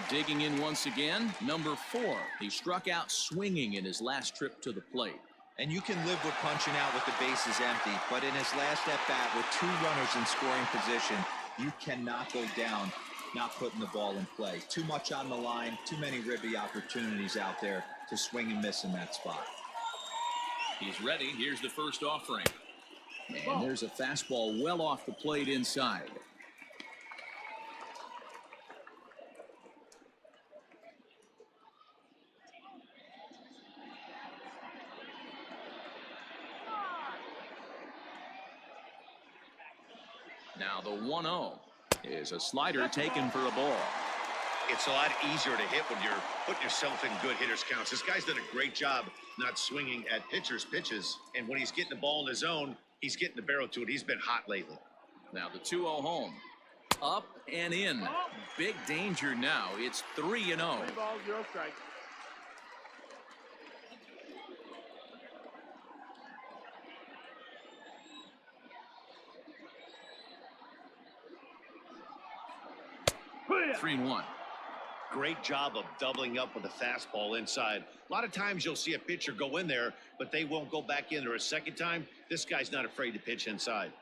Digging in once again, number 4. He struck out swinging in his last trip to the plate. And you can live with punching out with the bases empty, but in his last at-bat with 2 runners in scoring position, you cannot go down not putting the ball in play. Too much on the line, too many ribby opportunities out there to swing and miss in that spot. He's ready. Here's the first offering. And there's a fastball well off the plate inside. Now the 1-0 is a slider taken for a ball. It's a lot easier to hit when you're putting yourself in good hitters' counts. This guy's done a great job not swinging at pitchers' pitches. And when he's getting the ball in his zone, he's getting the barrel to it. He's been hot lately. Now the 2-0 home. Up and in. Big danger now. It's 3-0. 3 balls, 0 strikes. Clear. 3-1. Great job of doubling up with a fastball inside. A lot of times you'll see a pitcher go in there, but they won't go back in there a second time. This guy's not afraid to pitch inside.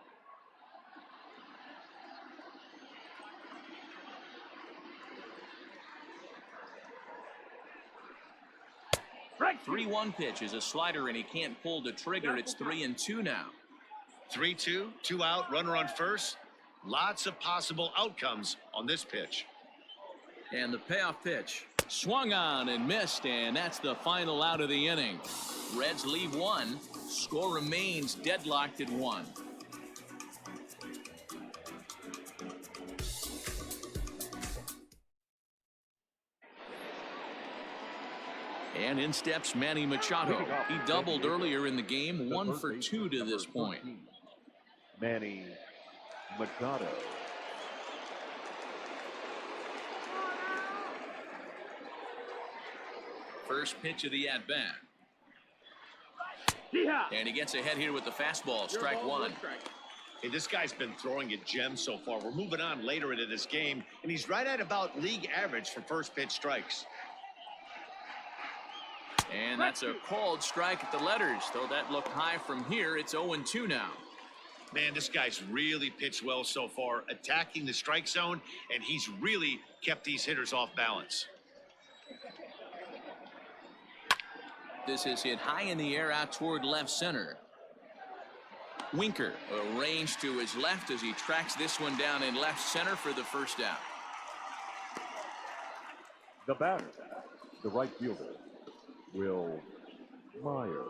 Strike 3-1 pitch is a slider, and he can't pull the trigger. It's 3-2 now. 3-2, 2 out, runner on first. Lots of possible outcomes on this pitch. And the payoff pitch swung on and missed, and that's the final out of the inning. Reds leave 1. Score remains deadlocked at 1. And in steps Manny Machado. He doubled earlier in the game, 1 for 2 to this point. Manny Machado. First pitch of the at-bat. Yeehaw. And he gets ahead here with the fastball. 0 Strike balls, 1. 1 strike. Hey, this guy's been throwing a gem so far. We're moving on later into this game, and he's right at about league average for first pitch strikes. And that's a called strike at the letters. Though that looked high from here, it's 0-2 now. Man, this guy's really pitched well so far, attacking the strike zone, and he's really kept these hitters off balance. This is hit high in the air out toward left center. Winker arranged to his left as he tracks this one down in left center for the first out. The batter, the right fielder, Will Myers.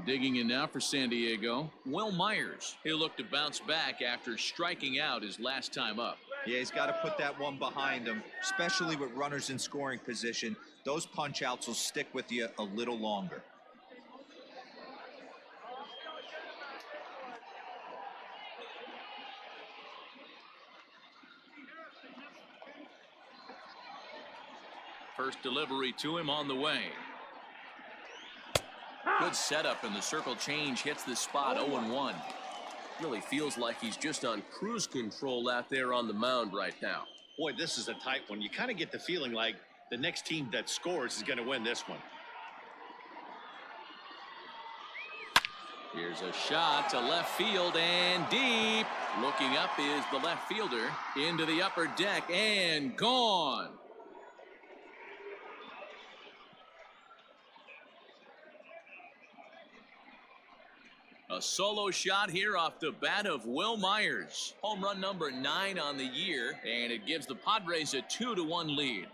Digging in now for San Diego, Will Myers. He'll look to bounce back after striking out his last time up. Yeah, he's got to put that one behind him, especially with runners in scoring position. Those punch outs will stick with you a little longer. First delivery to him on the way. Good setup, and the circle change hits the spot. 0-1. Really feels like he's just on cruise control out there on the mound right now. Boy, this is a tight one. You kind of get the feeling like the next team that scores is going to win this one. Here's a shot to left field and deep. Looking up is the left fielder into the upper deck and gone. A solo shot here off the bat of Will Myers. Home run number 9 on the year, and it gives the Padres a 2-1 lead.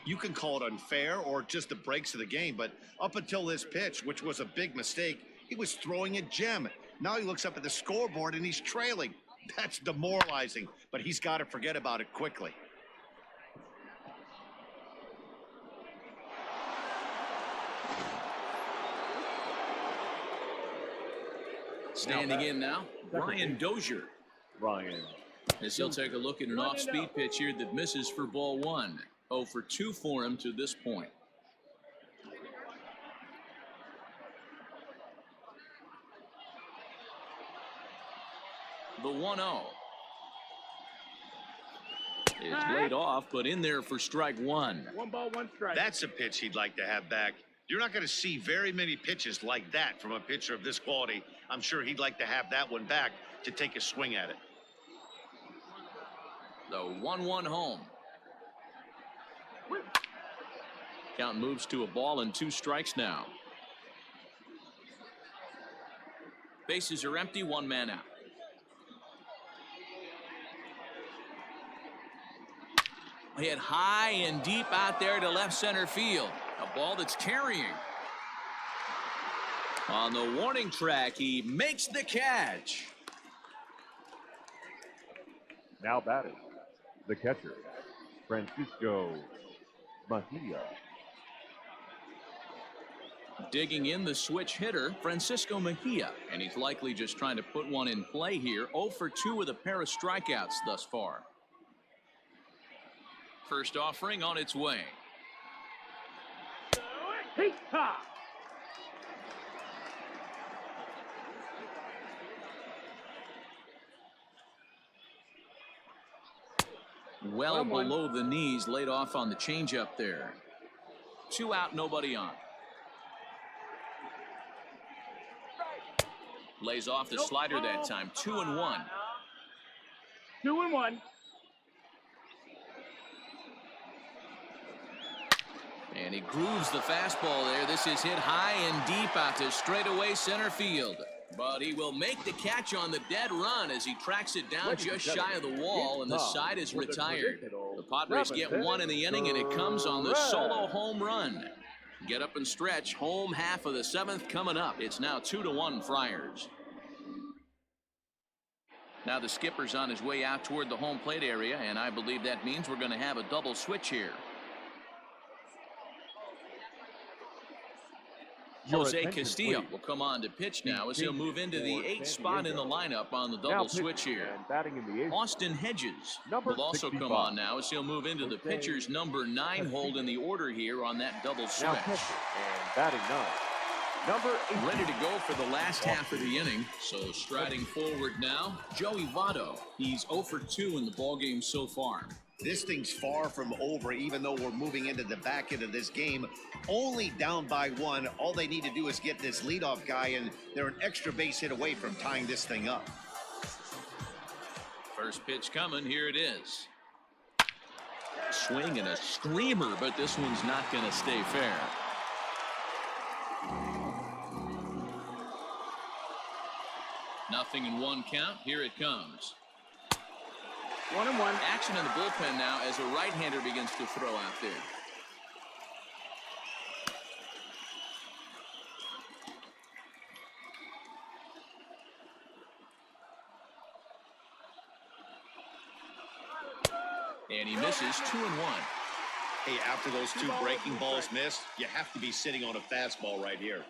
You can call it unfair or just the breaks of the game, but up until this pitch, which was a big mistake, he was throwing a gem. Now he looks up at the scoreboard and he's trailing. That's demoralizing, but he's got to forget about it quickly. Standing in now, Ryan Dozier. Ryan. As he'll take a look at an off-speed pitch here that misses for ball 1. 0 for 2 for him to this point. The 1-0 is laid off, but in there for strike one. 1 ball, 1 strike. That's a pitch he'd like to have back. You're not going to see very many pitches like that from a pitcher of this quality. I'm sure he'd like to have that one back to take a swing at it. The 1-1 home. Count moves to a ball and 2 strikes now. Bases are empty, 1 man out. Hit high and deep out there to left center field. A ball that's carrying. On the warning track, he makes the catch. Now batting, the catcher, Francisco Mejia. Digging in the switch hitter, Francisco Mejia. And he's likely just trying to put one in play here. 0 for 2 with a pair of strikeouts thus far. First offering on its way. Hee-haw! Well below the knees, laid off on the changeup there. 2 out, nobody on. Lays off the slider that time. 2-1. 2-1. And he grooves the fastball there. This is hit high and deep out to straightaway center field. But he will make the catch on the dead run as he tracks it down just shy of the wall, and the side is retired. The Padres get 1 in the inning, and it comes on the solo home run. Get up and stretch. Home half of the 7th coming up. It's now 2-1 Friars. Now the skipper's on his way out toward the home plate area, and I believe that means we're going to have a double switch here. Jose Castillo will come on to pitch now as he'll move into the 8th spot in the lineup on the double switch here. Austin Hedges will also come on now as he'll move into the pitcher's number 9 hold in the order here on that double switch. And batting 9, number 18. Ready to go for the last half of the inning. So striding forward now, Joey Votto. He's 0 for 2 in the ballgame so far. This thing's far from over, even though we're moving into the back end of this game. Only down by 1. All they need to do is get this leadoff guy, and they're an extra base hit away from tying this thing up. First pitch coming. Here it is. Swing and a screamer, but this one's not going to stay fair. Nothing in 1 count. Here it comes. 1-1. Action in the bullpen now as a right-hander begins to throw out there. And he misses. 2-1. Hey, after those 2 breaking balls missed, you have to be sitting on a fastball right here.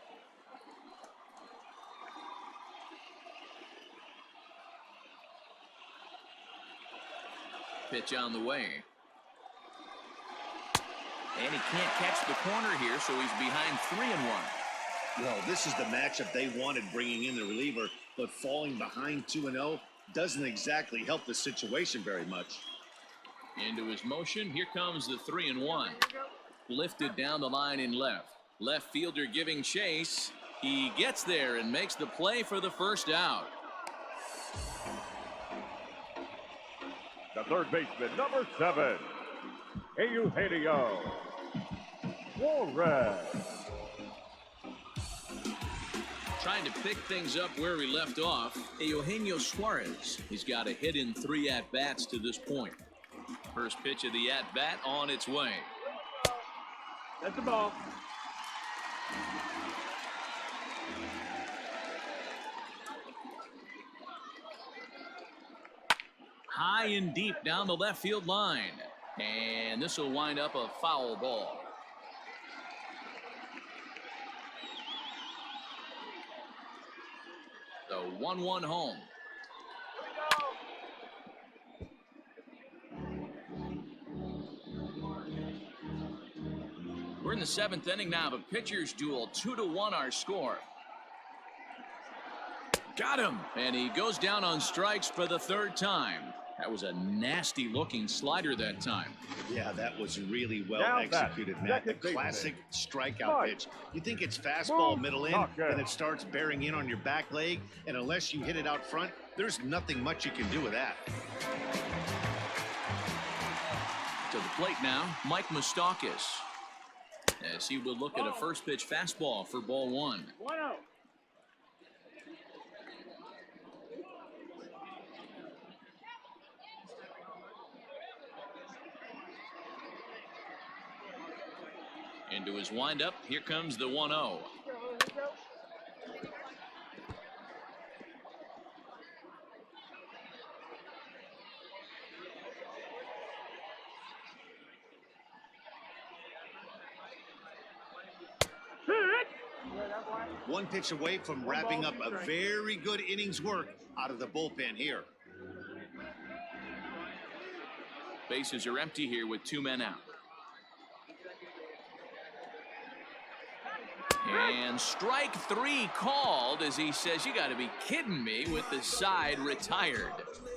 Pitch on the way. And he can't catch the corner here, so he's behind 3-1. Well, this is the matchup they wanted, bringing in the reliever, but falling behind 2-0 doesn't exactly help the situation very much. Into his motion. Here comes the 3-1. Lifted down the line in left. Left fielder giving chase. He gets there and makes the play for the first out. The third baseman, number 7, Eugenio Suarez. Trying to pick things up where he left off, Eugenio Suarez. He's got a hit in 3 at-bats to this point. First pitch of the at-bat on its way. That's the ball. High and deep down the left field line. And this will wind up a foul ball. The 1-1 home. We're in the 7th inning now of a pitcher's duel. 2-1 our score. Got him. And he goes down on strikes for the third time. That was a nasty looking slider that time. Yeah, that was really well Now executed, that, Matt. The second classic baseman. strikeout pitch. You think it's fastball middle in, Knockout. then it starts bearing in on your back leg, and unless you hit it out front, there's nothing much you can do with that. To the plate now, Mike Moustakas, as he will look at a first pitch fastball for ball 1. 1-0. Into his windup, here comes the 1-0. One pitch away from wrapping up a very good innings work out of the bullpen here. Bases are empty here with 2 men out. And strike 3 called as he says, you got to be kidding me, with the side retired.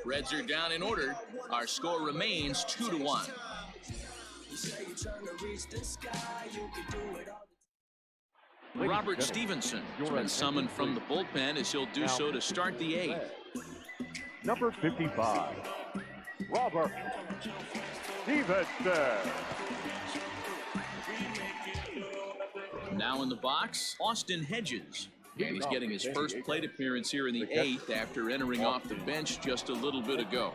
Reds are down and ordered. Our score remains 2-1. Robert Stevenson has been summoned from the bullpen as he'll do so to start the 8th. Number 55, Robert Stevenson. Now in the box, Austin Hedges. And he's getting his first plate appearance here in the 8th after entering off the bench just a little bit ago.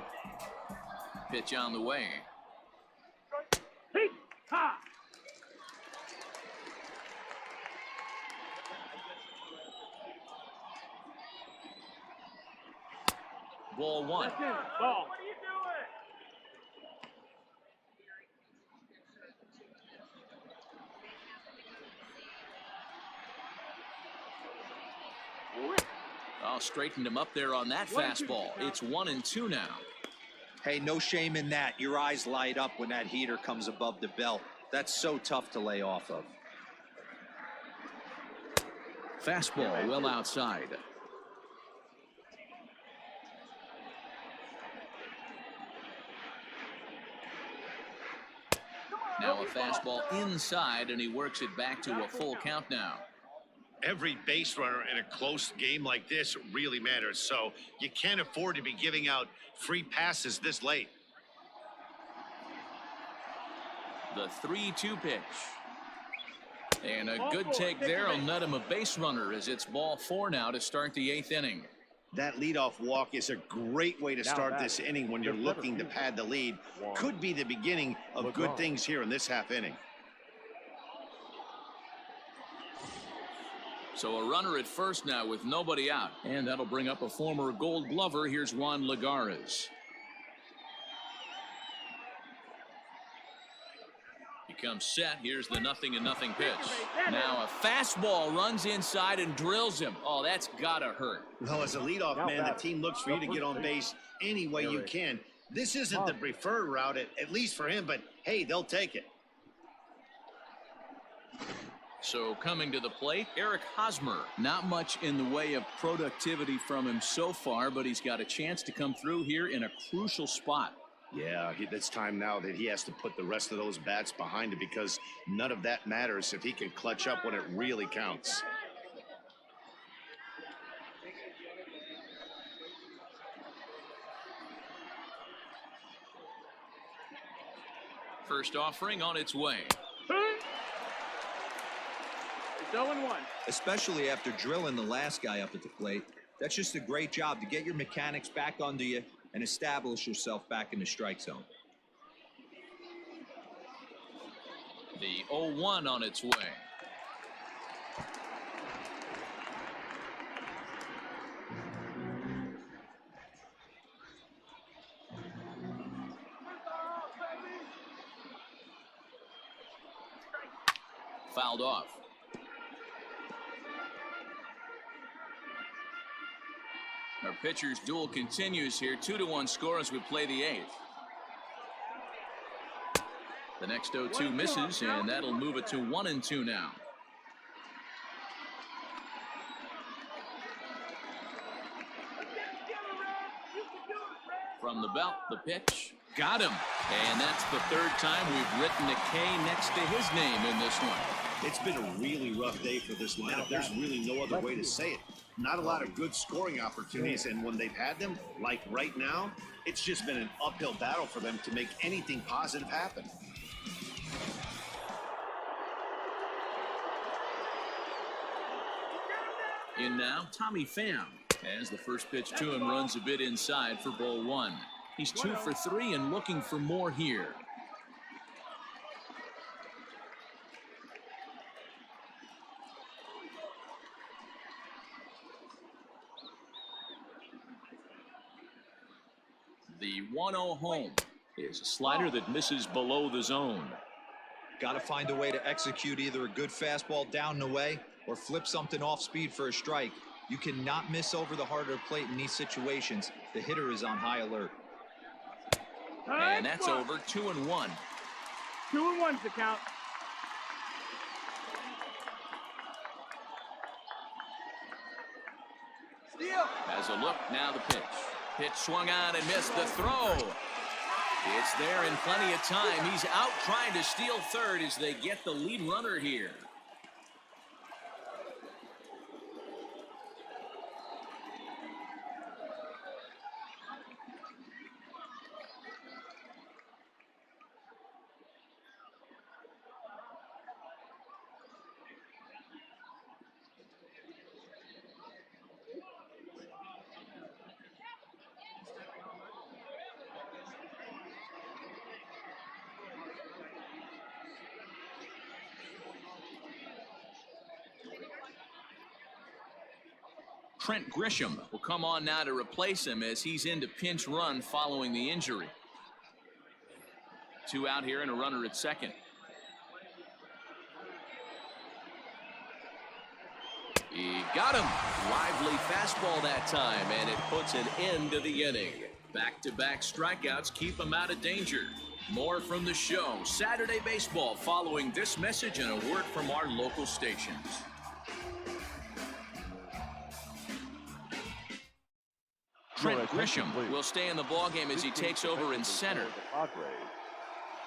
Pitch on the way. Heat. Ha. Ball 1. That's it. Ball. Oh, straightened him up there on that fastball. It's 1-2 now. Hey, no shame in that. Your eyes light up when that heater comes above the belt. That's so tough to lay off of. Fastball well outside. Now a fastball inside, and he works it back to a full count now. Every base runner in a close game like this really matters, so you can't afford to be giving out free passes this late. The 3-2 pitch. And a good take there will net him a base runner as it's ball 4 now to start the 8th inning. That leadoff walk is a great way to start this inning when you're looking to pad the lead. Could be the beginning of good things here in this half inning. So a runner at first now with nobody out. And that'll bring up a former Gold Glover. Here's Juan Lagares. He comes set. Here's the 0-0 pitch. Now a fastball runs inside and drills him. Oh, that's gotta hurt. Well, as a leadoff man, the team looks for you to get on base any way you can. This isn't the preferred route, at least for him, but hey, they'll take it. So coming to the plate, Eric Hosmer. Not much in the way of productivity from him so far, but he's got a chance to come through here in a crucial spot. Yeah, it's time now that he has to put the rest of those bats behind it, because none of that matters if he can clutch up when it really counts. First offering on its way. It's 0-1. Especially after drilling the last guy up at the plate. That's just a great job to get your mechanics back under you and establish yourself back in the strike zone. The 0-1 on its way. Fouled off. Our pitcher's duel continues here. 2-1 score as we play the 8th. The next 0-2 misses, and that'll move it to 1-2 now. From the belt, the pitch. Got him. And that's the third time we've written a K next to his name in this one. It's been a really rough day for this lineup. There's really no other way to say it. Not a lot of good scoring opportunities, and when they've had them, like right now, it's just been an uphill battle for them to make anything positive happen. In now, Tommy Pham, as the first pitch to him runs a bit inside for ball one. He's 2 for 3 and looking for more here. The 1-0 home is a slider that misses below the zone. Got to find a way to execute either a good fastball down the way or flip something off speed for a strike. You cannot miss over the heart of the plate in these situations. The hitter is on high alert. And that's over. 2-1. 2-1's the count. Steal. Has a look. Now the pitch. Pitch swung on and missed. The throw. It's there in plenty of time. He's out trying to steal third as they get the lead runner here. Trent Grisham will come on now to replace him as he's into pinch run following the injury. 2 out here and a runner at second. He got him. Lively fastball that time, and it puts an end to the inning. Back-to-back strikeouts keep him out of danger. More from the show. Saturday baseball following this message and a word from our local stations. Trent Grisham will stay in the ballgame as he takes over in center. Padres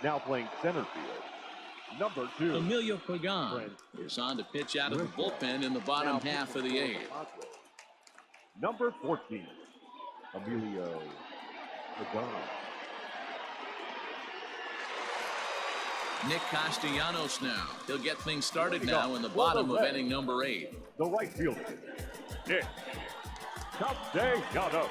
now playing center field. Number 2. Emilio Pagan is on to pitch out of the bullpen in the bottom half of the 8th. Number 14, Emilio Pagan. Nick Castellanos now. He'll get things started now in the bottom of inning number 8. The right fielder, Nick Castellanos.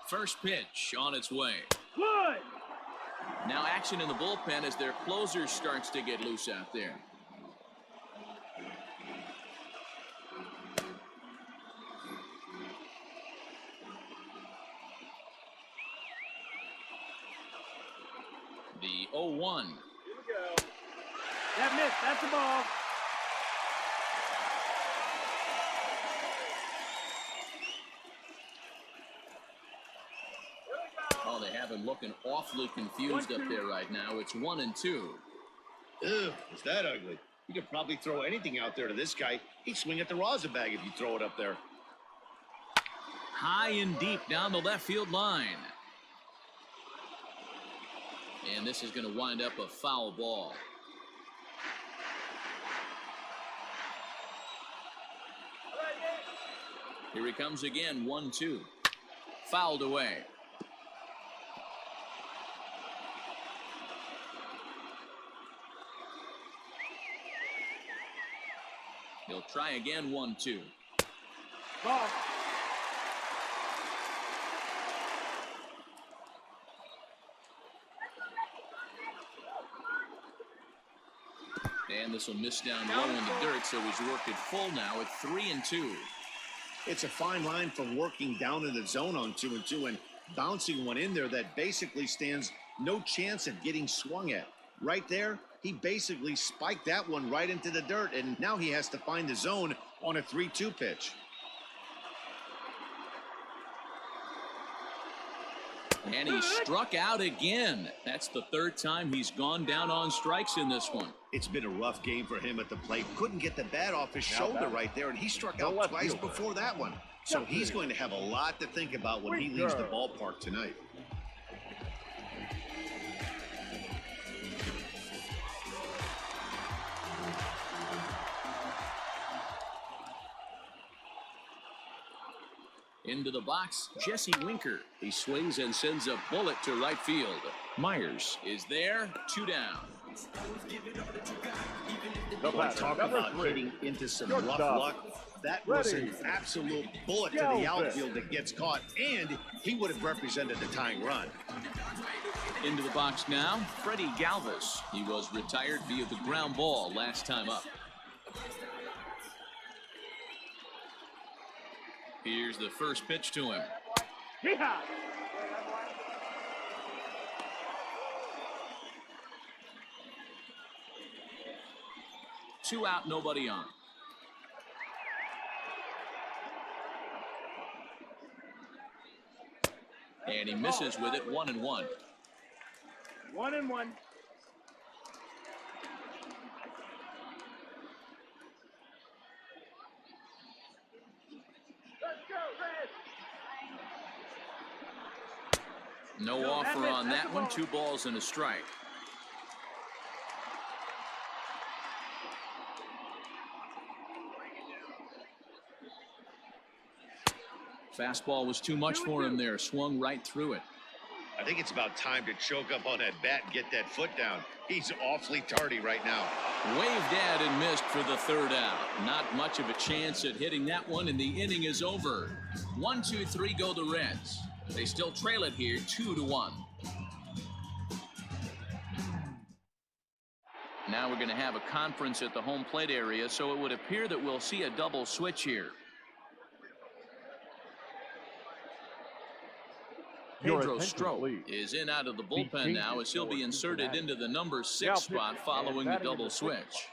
First pitch on its way. Good. Now action in the bullpen as their closer starts to get loose out there. The 0-1. Here we go. That missed. That's the ball. Oh, they have him looking awfully confused up there right now. It's 1-2. Ugh, is that ugly? You could probably throw anything out there to this guy. He'd swing at the rosin bag if you throw it up there. High and deep down the left field line. And this is going to wind up a foul ball. Here he comes again, 1-2. Fouled away. He'll try again, 1-2. Ball. And this will miss down low in the dirt, so he's worked it full now at 3-2. It's a fine line from working down in the zone on 2-2 and bouncing one in there that basically stands no chance at getting swung at. Right there, he basically spiked that one right into the dirt, and now he has to find the zone on a 3-2 pitch. And he struck out again. That's the third time he's gone down on strikes in this one. It's been a rough game for him at the plate. Couldn't get the bat off his shoulder right there, and he struck out twice before that one. So he's going to have a lot to think about when he leaves the ballpark tonight. Into the box, Jesse Winker. He swings and sends a bullet to right field. Myers is there, 2 down. Talk about hitting into some rough luck. That was an absolute bullet to the outfield that gets caught, and he would have represented the tying run. Into the box now, Freddie Galvis. He was retired via the ground ball last time up. Here's the first pitch to him. Yeehaw! 2 out, nobody on. And he misses with it, 1-1. 1-1. No offer on that one. 2 balls and a strike. Fastball was too much for him there. Swung right through it. I think it's about time to choke up on that bat and get that foot down. He's awfully tardy right now. Waved at and missed for the 3rd out. Not much of a chance at hitting that one, and the inning is over. 1, 2, 3 go the Reds. They still trail it here, 2-1. Now we're going to have a conference at the home plate area, so it would appear that we'll see a double switch here. Pedro Strop is in out of the bullpen now, as he'll be inserted into the number 6 spot following the double switch.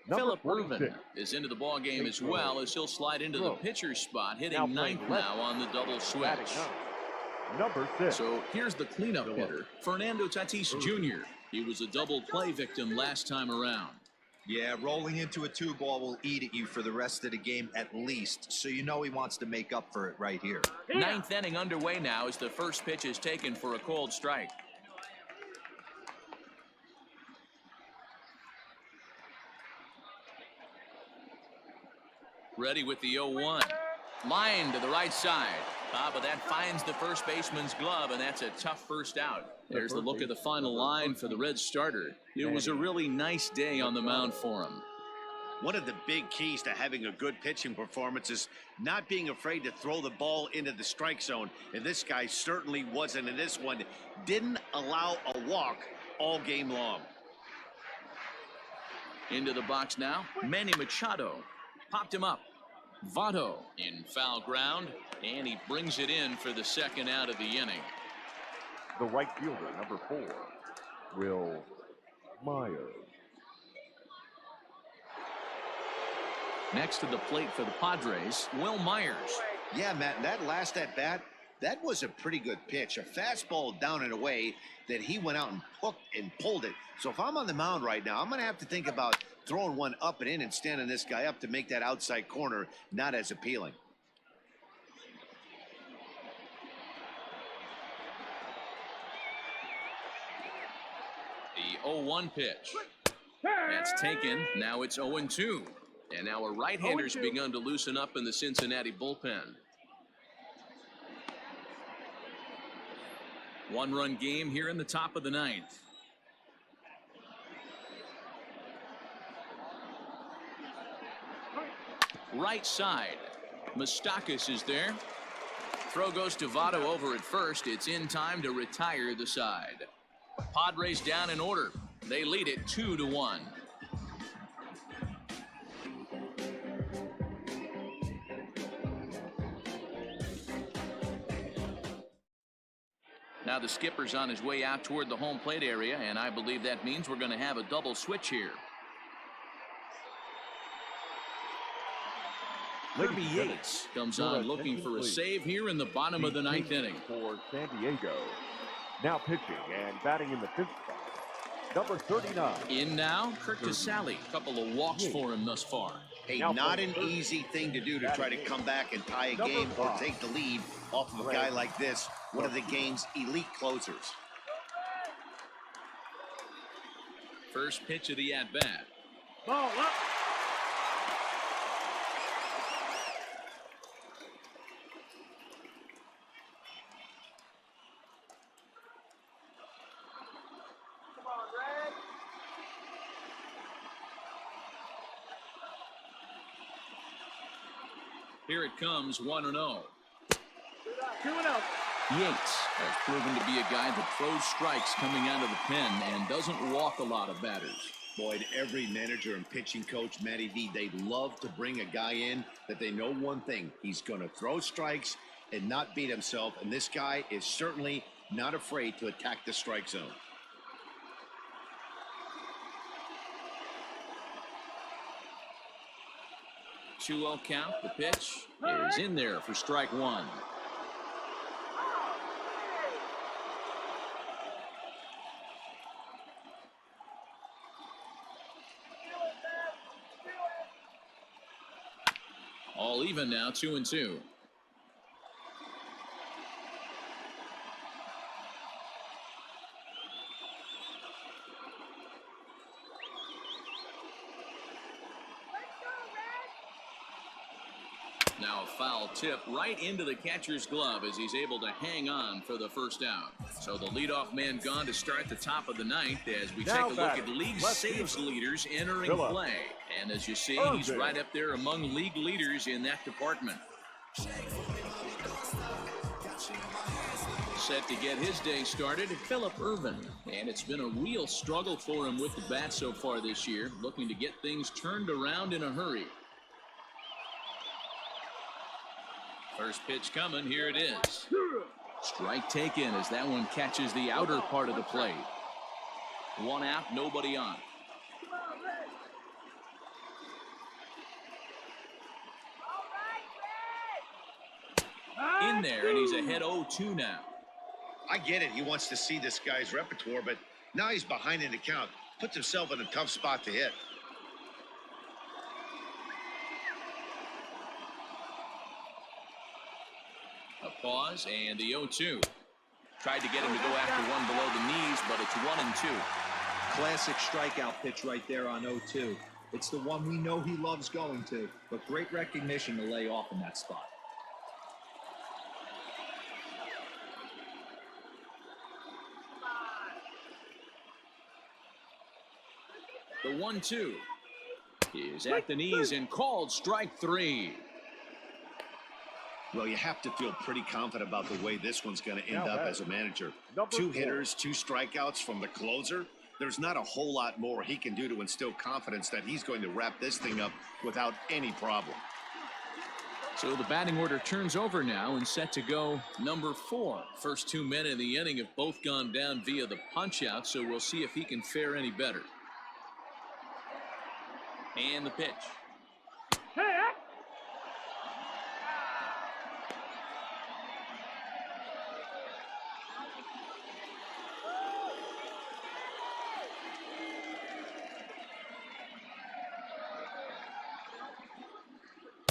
Philip Rubin is into the ball game as well, as he'll slide into the pitcher's spot, hitting 9th now on the double switch. Number 6. So here's the cleanup hitter, Fernando Tatis Jr. He was a double play victim last time around. Yeah, rolling into a 2-ball will eat at you for the rest of the game at least, so you know he wants to make up for it right here. 9th inning underway now as the first pitch is taken for a cold strike. Ready with the 0-1. Line to the right side. But that finds the first baseman's glove, and that's a tough first out. There's the look at the final line for the Reds starter. It was a really nice day on the mound for him. One of the big keys to having a good pitching performance is not being afraid to throw the ball into the strike zone. And this guy certainly wasn't in this one. Didn't allow a walk all game long. Into the box now, Manny Machado. Popped him up. Votto in foul ground, and he brings it in for the 2nd out of the inning. The right fielder, number 4, Will Myers. Next to the plate for the Padres, Will Myers. Yeah, Matt, that last at bat, that was a pretty good pitch. A fastball down and away that he went out and hooked and pulled it. So if I'm on the mound right now, I'm going to have to think about throwing one up and in and standing this guy up to make that outside corner not as appealing. The 0-1 pitch. That's taken. Now it's 0-2. And now a right-hander's begun to loosen up in the Cincinnati bullpen. 1-run game here in the top of the 9th. Right side. Moustakas is there. Throw goes to Votto over at first. It's in time to retire the side. Padres down in order. They lead it 2-1. Now the skipper's on his way out toward the home plate area, and I believe that means we're going to have a double switch here. Kirby Yates comes on looking for a save here in the bottom of the ninth inning. For San Diego. Now pitching and batting in the fifth spot, number 39. In now, Kurt Casale. A couple of walks for him thus far. Hey, not an easy thing to do to try to come back and tie a game or take the lead off of a guy like this, one of the game's elite closers. First pitch of the at-bat. Ball up. Here it comes, 1-0. 2-0. Yates has proven to be a guy that throws strikes coming out of the pen and doesn't walk a lot of batters. Boyd, every manager and pitching coach, Matty V, they love to bring a guy in that they know one thing. He's going to throw strikes and not beat himself, and this guy is certainly not afraid to attack the strike zone. Two-0 count. The pitch is in there for strike one. All even now, 2-2. Now a foul tip right into the catcher's glove as he's able to hang on for the first out. So the leadoff man gone to start the top of the ninth as we take a look at league saves leaders entering play. And as you see, he's right up there among league leaders in that department. Set to get his day started, Phillip Ervin. And it's been a real struggle for him with the bat so far this year, looking to get things turned around in a hurry. First pitch coming, here it is. Strike taken as that one catches the outer part of the plate. One out, nobody on. In there, and he's ahead 0-2 now. I get it. He wants to see this guy's repertoire, but now he's behind in the count. Puts himself in a tough spot to hit. A pause and the 0-2. Tried to get him to go after one below the knees, but it's 1-2. Classic strikeout pitch right there on 0-2. It's the one we know he loves going to, but great recognition to lay off in that spot. The 1-2 is at the knees and called strike three. Well, you have to feel pretty confident about the way this one's going to end up as a manager. Two hitters, two strikeouts from the closer. There's not a whole lot more he can do to instill confidence that he's going to wrap this thing up without any problem. So the batting order turns over now and set to go number 4. First 2 men in the inning have both gone down via the punch out, so we'll see if he can fare any better. And the pitch.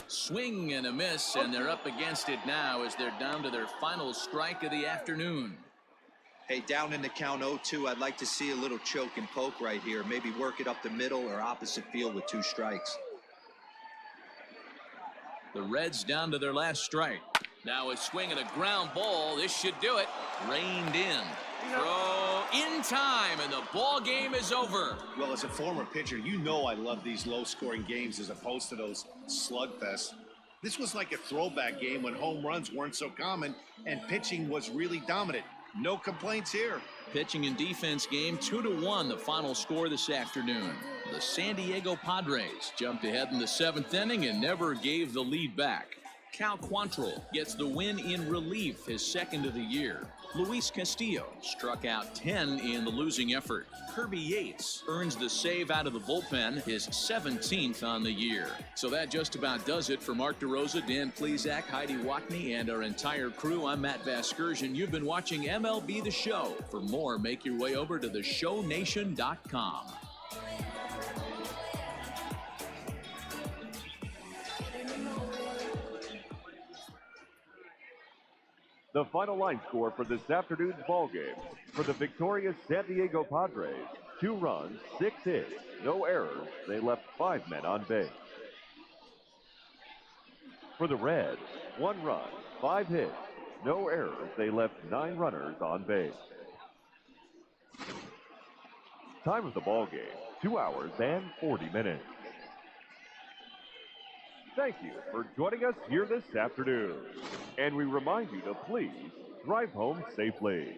Swing and a miss, and they're up against it now as they're down to their final strike of the afternoon. Hey, down in the count 0-2, I'd like to see a little choke and poke right here. Maybe work it up the middle or opposite field with 2 strikes. The Reds down to their last strike. Now a swing and a ground ball. This should do it. Reined in. Throw in time, and the ball game is over. Well, as a former pitcher, you know I love these low-scoring games as opposed to those slugfests. This was like a throwback game when home runs weren't so common and pitching was really dominant. No complaints here. Pitching and defense game 2-1, the final score this afternoon. The San Diego Padres jumped ahead in the 7th inning and never gave the lead back. Cal Quantrill gets the win in relief, his second of the year. Luis Castillo struck out 10 in the losing effort. Kirby Yates earns the save out of the bullpen, his 17th on the year. So that just about does it for Mark DeRosa, Dan Plesac, Heidi Watney, and our entire crew. I'm Matt Vasgersian. You've been watching MLB The Show. For more, make your way over to theshownation.com. The final line score for this afternoon's ball game. For the victorious San Diego Padres, 2 runs, 6 hits, no errors. They left 5 men on base. For the Reds, 1 run, 5 hits, no errors. They left 9 runners on base. Time of the ball game, 2 hours and 40 minutes. Thank you for joining us here this afternoon. And we remind you to please drive home safely.